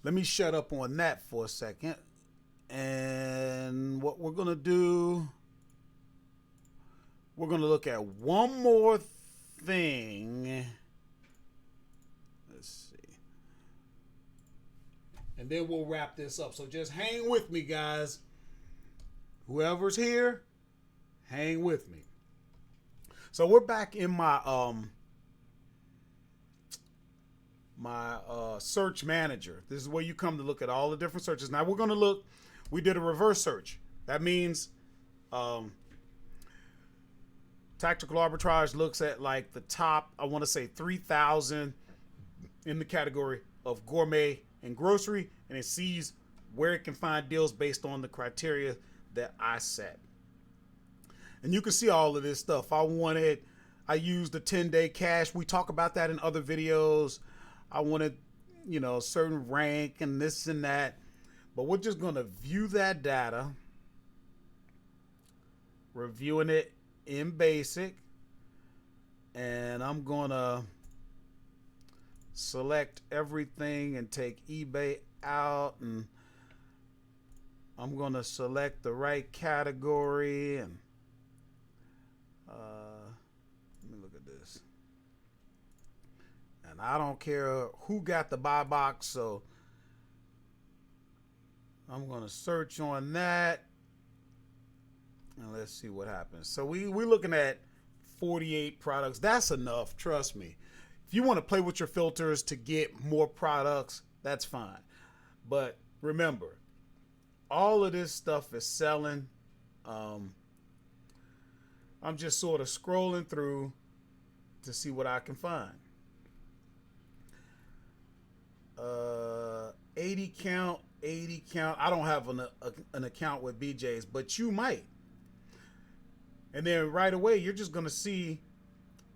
Speaker 1: let me shut up on that for a second. And what we're going to do, we're going to look at one more thing. Let's see. And then we'll wrap this up. So just hang with me, guys. Whoever's here, hang with me. So we're back in my search manager. This is where you come to look at all the different searches. Now we're going to look, we did a reverse search. That means Tactical Arbitrage looks at like the top, I want to say 3,000 in the category of gourmet and grocery, and it sees where it can find deals based on the criteria that I set. And you can see all of this stuff. I used the 10-day cash. We talk about that in other videos. I wanted, a certain rank and this and that. But we're just going to view that data, reviewing it in basic. And I'm going to select everything and take eBay out. And I'm going to select the right category. And let me look at this. And I don't care who got the buy box, so I'm going to search on that. And let's see what happens. So we're looking at 48 products. That's enough, trust me. If you want to play with your filters to get more products, that's fine. But remember, all of this stuff is selling. I'm just sort of scrolling through to see what I can find. 80 count, 80 count. I don't have an account with BJ's, but you might. And then right away, you're just going to see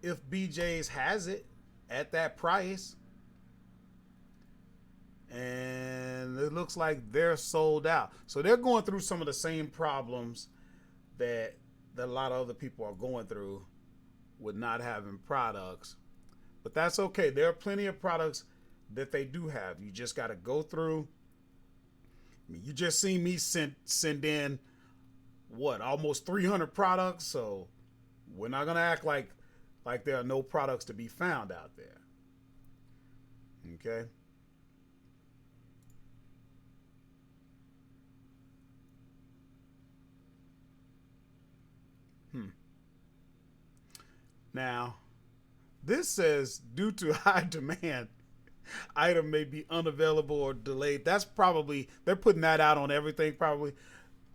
Speaker 1: if BJ's has it at that price. And it looks like they're sold out. So they're going through some of the same problems that a lot of other people are going through with not having products. But that's okay. There are plenty of products that they do have. You just got to go through. I mean, you just seen me send in almost 300 products. So we're not gonna act like there are no products to be found out there. Okay. Now, this says due to high demand, item may be unavailable or delayed. That's probably, they're putting that out on everything probably.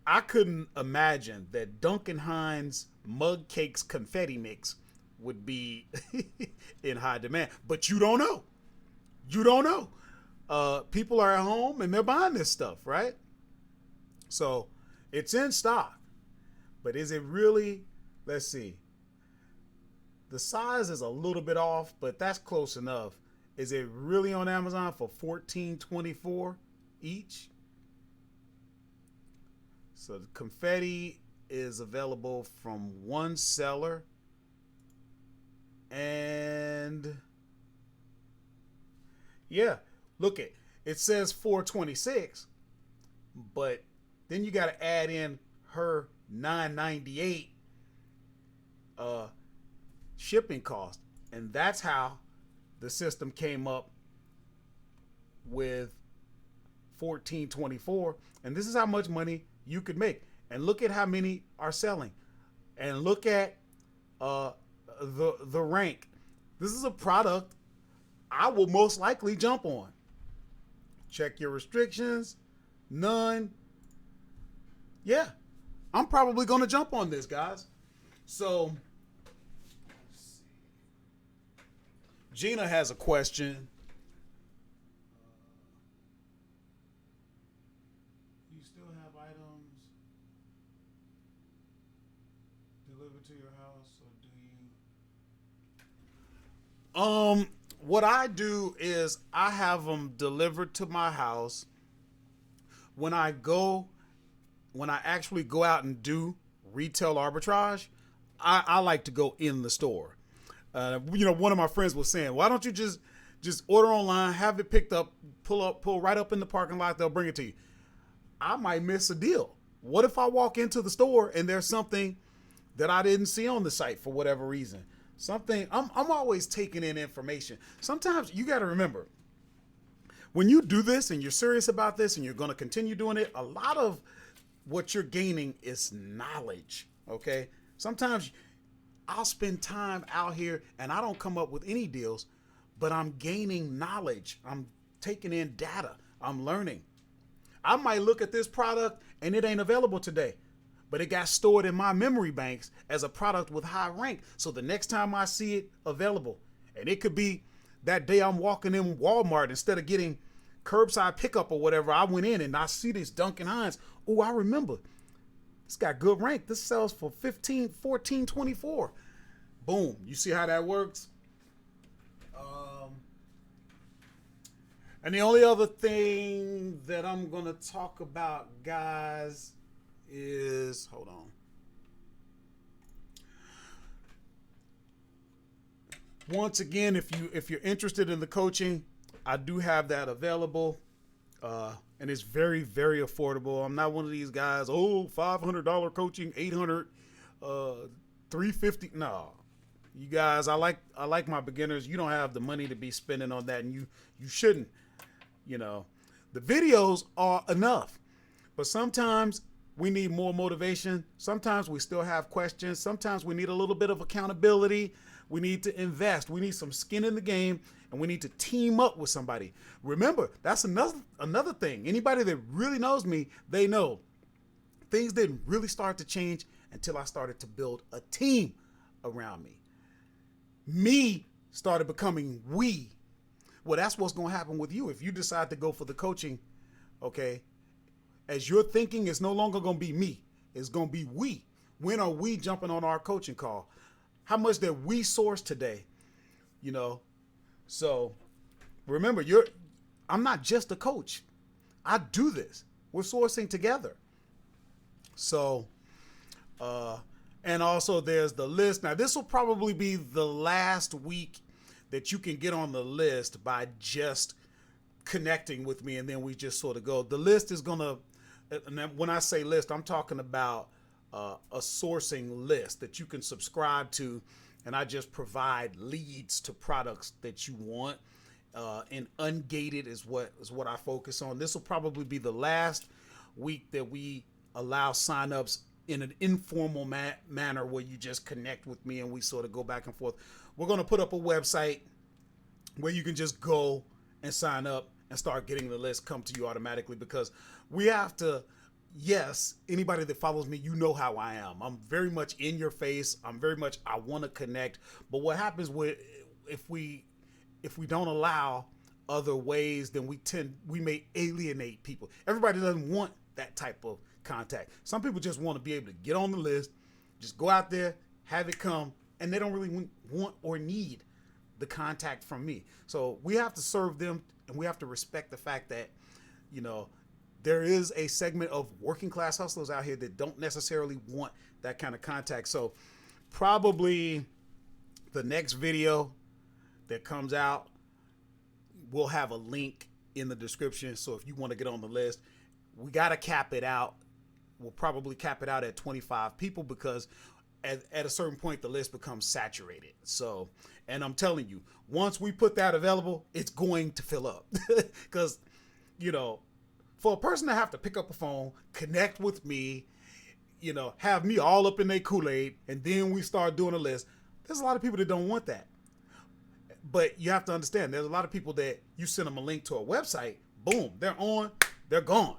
Speaker 1: I couldn't imagine that Duncan Hines mug cakes confetti mix would be in high demand, but you don't know. You don't know. People are at home and they're buying this stuff, right? So it's in stock, but is it really? Let's see. The size is a little bit off, but that's close enough. Is it really on Amazon for $14.24 each? So the confetti is available from one seller. And yeah, look it says $4.26, but then you got to add in her $9.98 shipping cost, and that's how the system came up with $14.24. And this is how much money you could make. And look at how many are selling. And look at the rank. This is a product I will most likely jump on. Check your restrictions. None. Yeah, I'm probably going to jump on this, guys. So Gina has a question. Do you still have items delivered to your house, or do you? What I do is I have them delivered to my house. When I actually go out and do retail arbitrage, I like to go in the store. One of my friends was saying, why don't you just order online, have it picked up, pull right up in the parking lot, they'll bring it to you. I might miss a deal. What if I walk into the store and there's something that I didn't see on the site for whatever reason? I'm always taking in information. Sometimes you got to remember, when you do this and you're serious about this and you're going to continue doing it, a lot of what you're gaining is knowledge. Okay. Sometimes I'll spend time out here and I don't come up with any deals, but I'm gaining knowledge. I'm taking in data. I'm learning. I might look at this product and it ain't available today, but it got stored in my memory banks as a product with high rank. So the next time I see it available, and it could be that day I'm walking in Walmart, instead of getting curbside pickup or whatever, I went in and I see this Duncan Hines. Oh, I remember. It's got good rank. This sells for $14.24. Boom. You see how that works? And the only other thing that I'm going to talk about, guys, is, hold on. Once again, if you're interested in the coaching, I do have that available. And it's very, very affordable. I'm not one of these guys, $500 coaching, $800, $350. No, you guys, I like my beginners. You don't have the money to be spending on that, and you shouldn't. The videos are enough, but sometimes we need more motivation. Sometimes we still have questions. Sometimes we need a little bit of accountability. We need to invest. We need some skin in the game, and we need to team up with somebody. Remember, that's another thing. Anybody that really knows me, they know things didn't really start to change until I started to build a team around me. Me started becoming we. Well, that's what's going to happen with you if you decide to go for the coaching. Okay, as you're thinking, it's no longer going to be me. It's going to be we. When are we jumping on our coaching call? How much did we source today? You know, so remember, I'm not just a coach. I do this. We're sourcing together. So, and also there's the list. Now, this will probably be the last week that you can get on the list by just connecting with me, and then we just sort of go. The list is going to, and when I say list, I'm talking about a sourcing list that you can subscribe to, and I just provide leads to products that you want. And ungated is what I focus on. This will probably be the last week that we allow signups in an informal manner where you just connect with me and we sort of go back and forth. We're going to put up a website where you can just go and sign up and start getting the list come to you automatically, because we have to, yes, anybody that follows me, you know how I am. I'm very much in your face. I want to connect. But what happens if we don't allow other ways, then we may alienate people. Everybody doesn't want that type of contact. Some people just want to be able to get on the list, just go out there, have it come, and they don't really want or need the contact from me. So we have to serve them, and we have to respect the fact that, you know, there is a segment of working class hustlers out here that don't necessarily want that kind of contact. So probably the next video that comes out, we'll have a link in the description. So if you want to get on the list, we got to cap it out. We'll probably cap it out at 25 people, because at a certain point, the list becomes saturated. So, and I'm telling you, once we put that available, it's going to fill up. Because, you know, for a person to have to pick up a phone, connect with me, you know, have me all up in their Kool-Aid, and then we start doing a list, there's a lot of people that don't want that. But you have to understand, there's a lot of people that you send them a link to a website, boom, they're on, they're gone.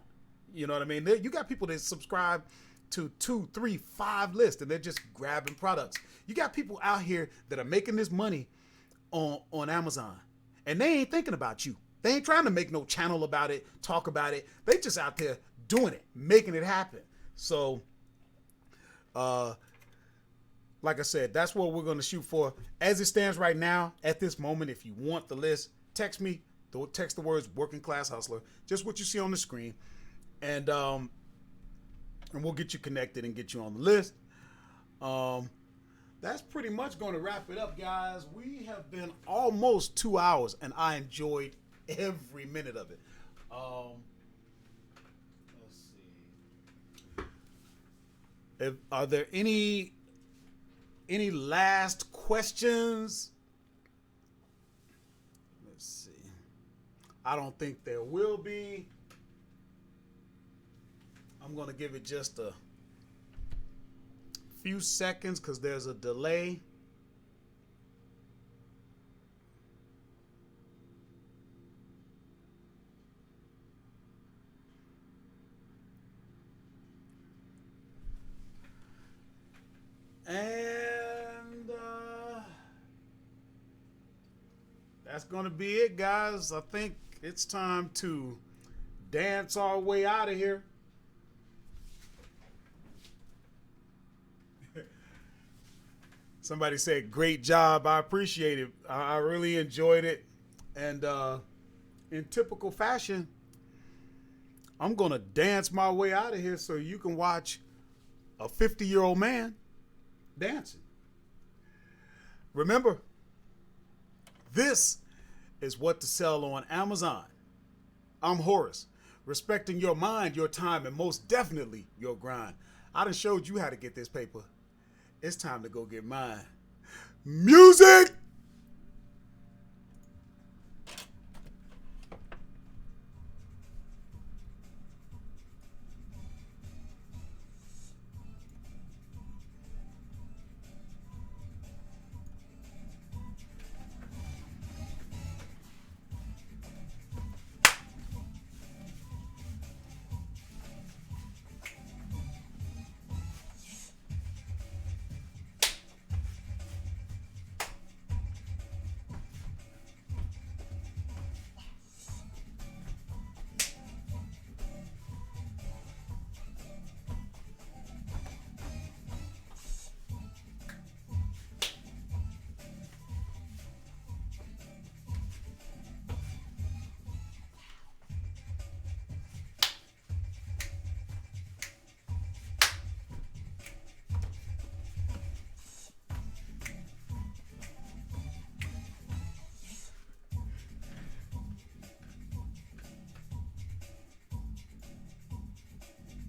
Speaker 1: You know what I mean? You got people that subscribe to 2, 3, 5 lists, and they're just grabbing products. You got people out here that are making this money on Amazon, and they ain't thinking about you. They ain't trying to make no channel about it, talk about it. They just out there doing it, making it happen. So, like I said, that's what we're going to shoot for. As it stands right now, at this moment, if you want the list, text me. Text the words "working class hustler," just what you see on the screen, and we'll get you connected and get you on the list. That's pretty much going to wrap it up, guys. We have been almost 2 hours, and I enjoyed every minute of it. Let's see. Are there any last questions? Let's see. I don't think there will be. I'm going to give it just a few seconds because there's a delay. And that's going to be it, guys. I think it's time to dance our way out of here. Somebody said, great job. I appreciate it. I really enjoyed it. And in typical fashion, I'm going to dance my way out of here so you can watch a 50-year-old man dancing. Remember, this is what to sell on Amazon. I'm Horace, respecting your mind, your time, and most definitely your grind. I done showed you how to get this paper. It's time to go get mine. Music!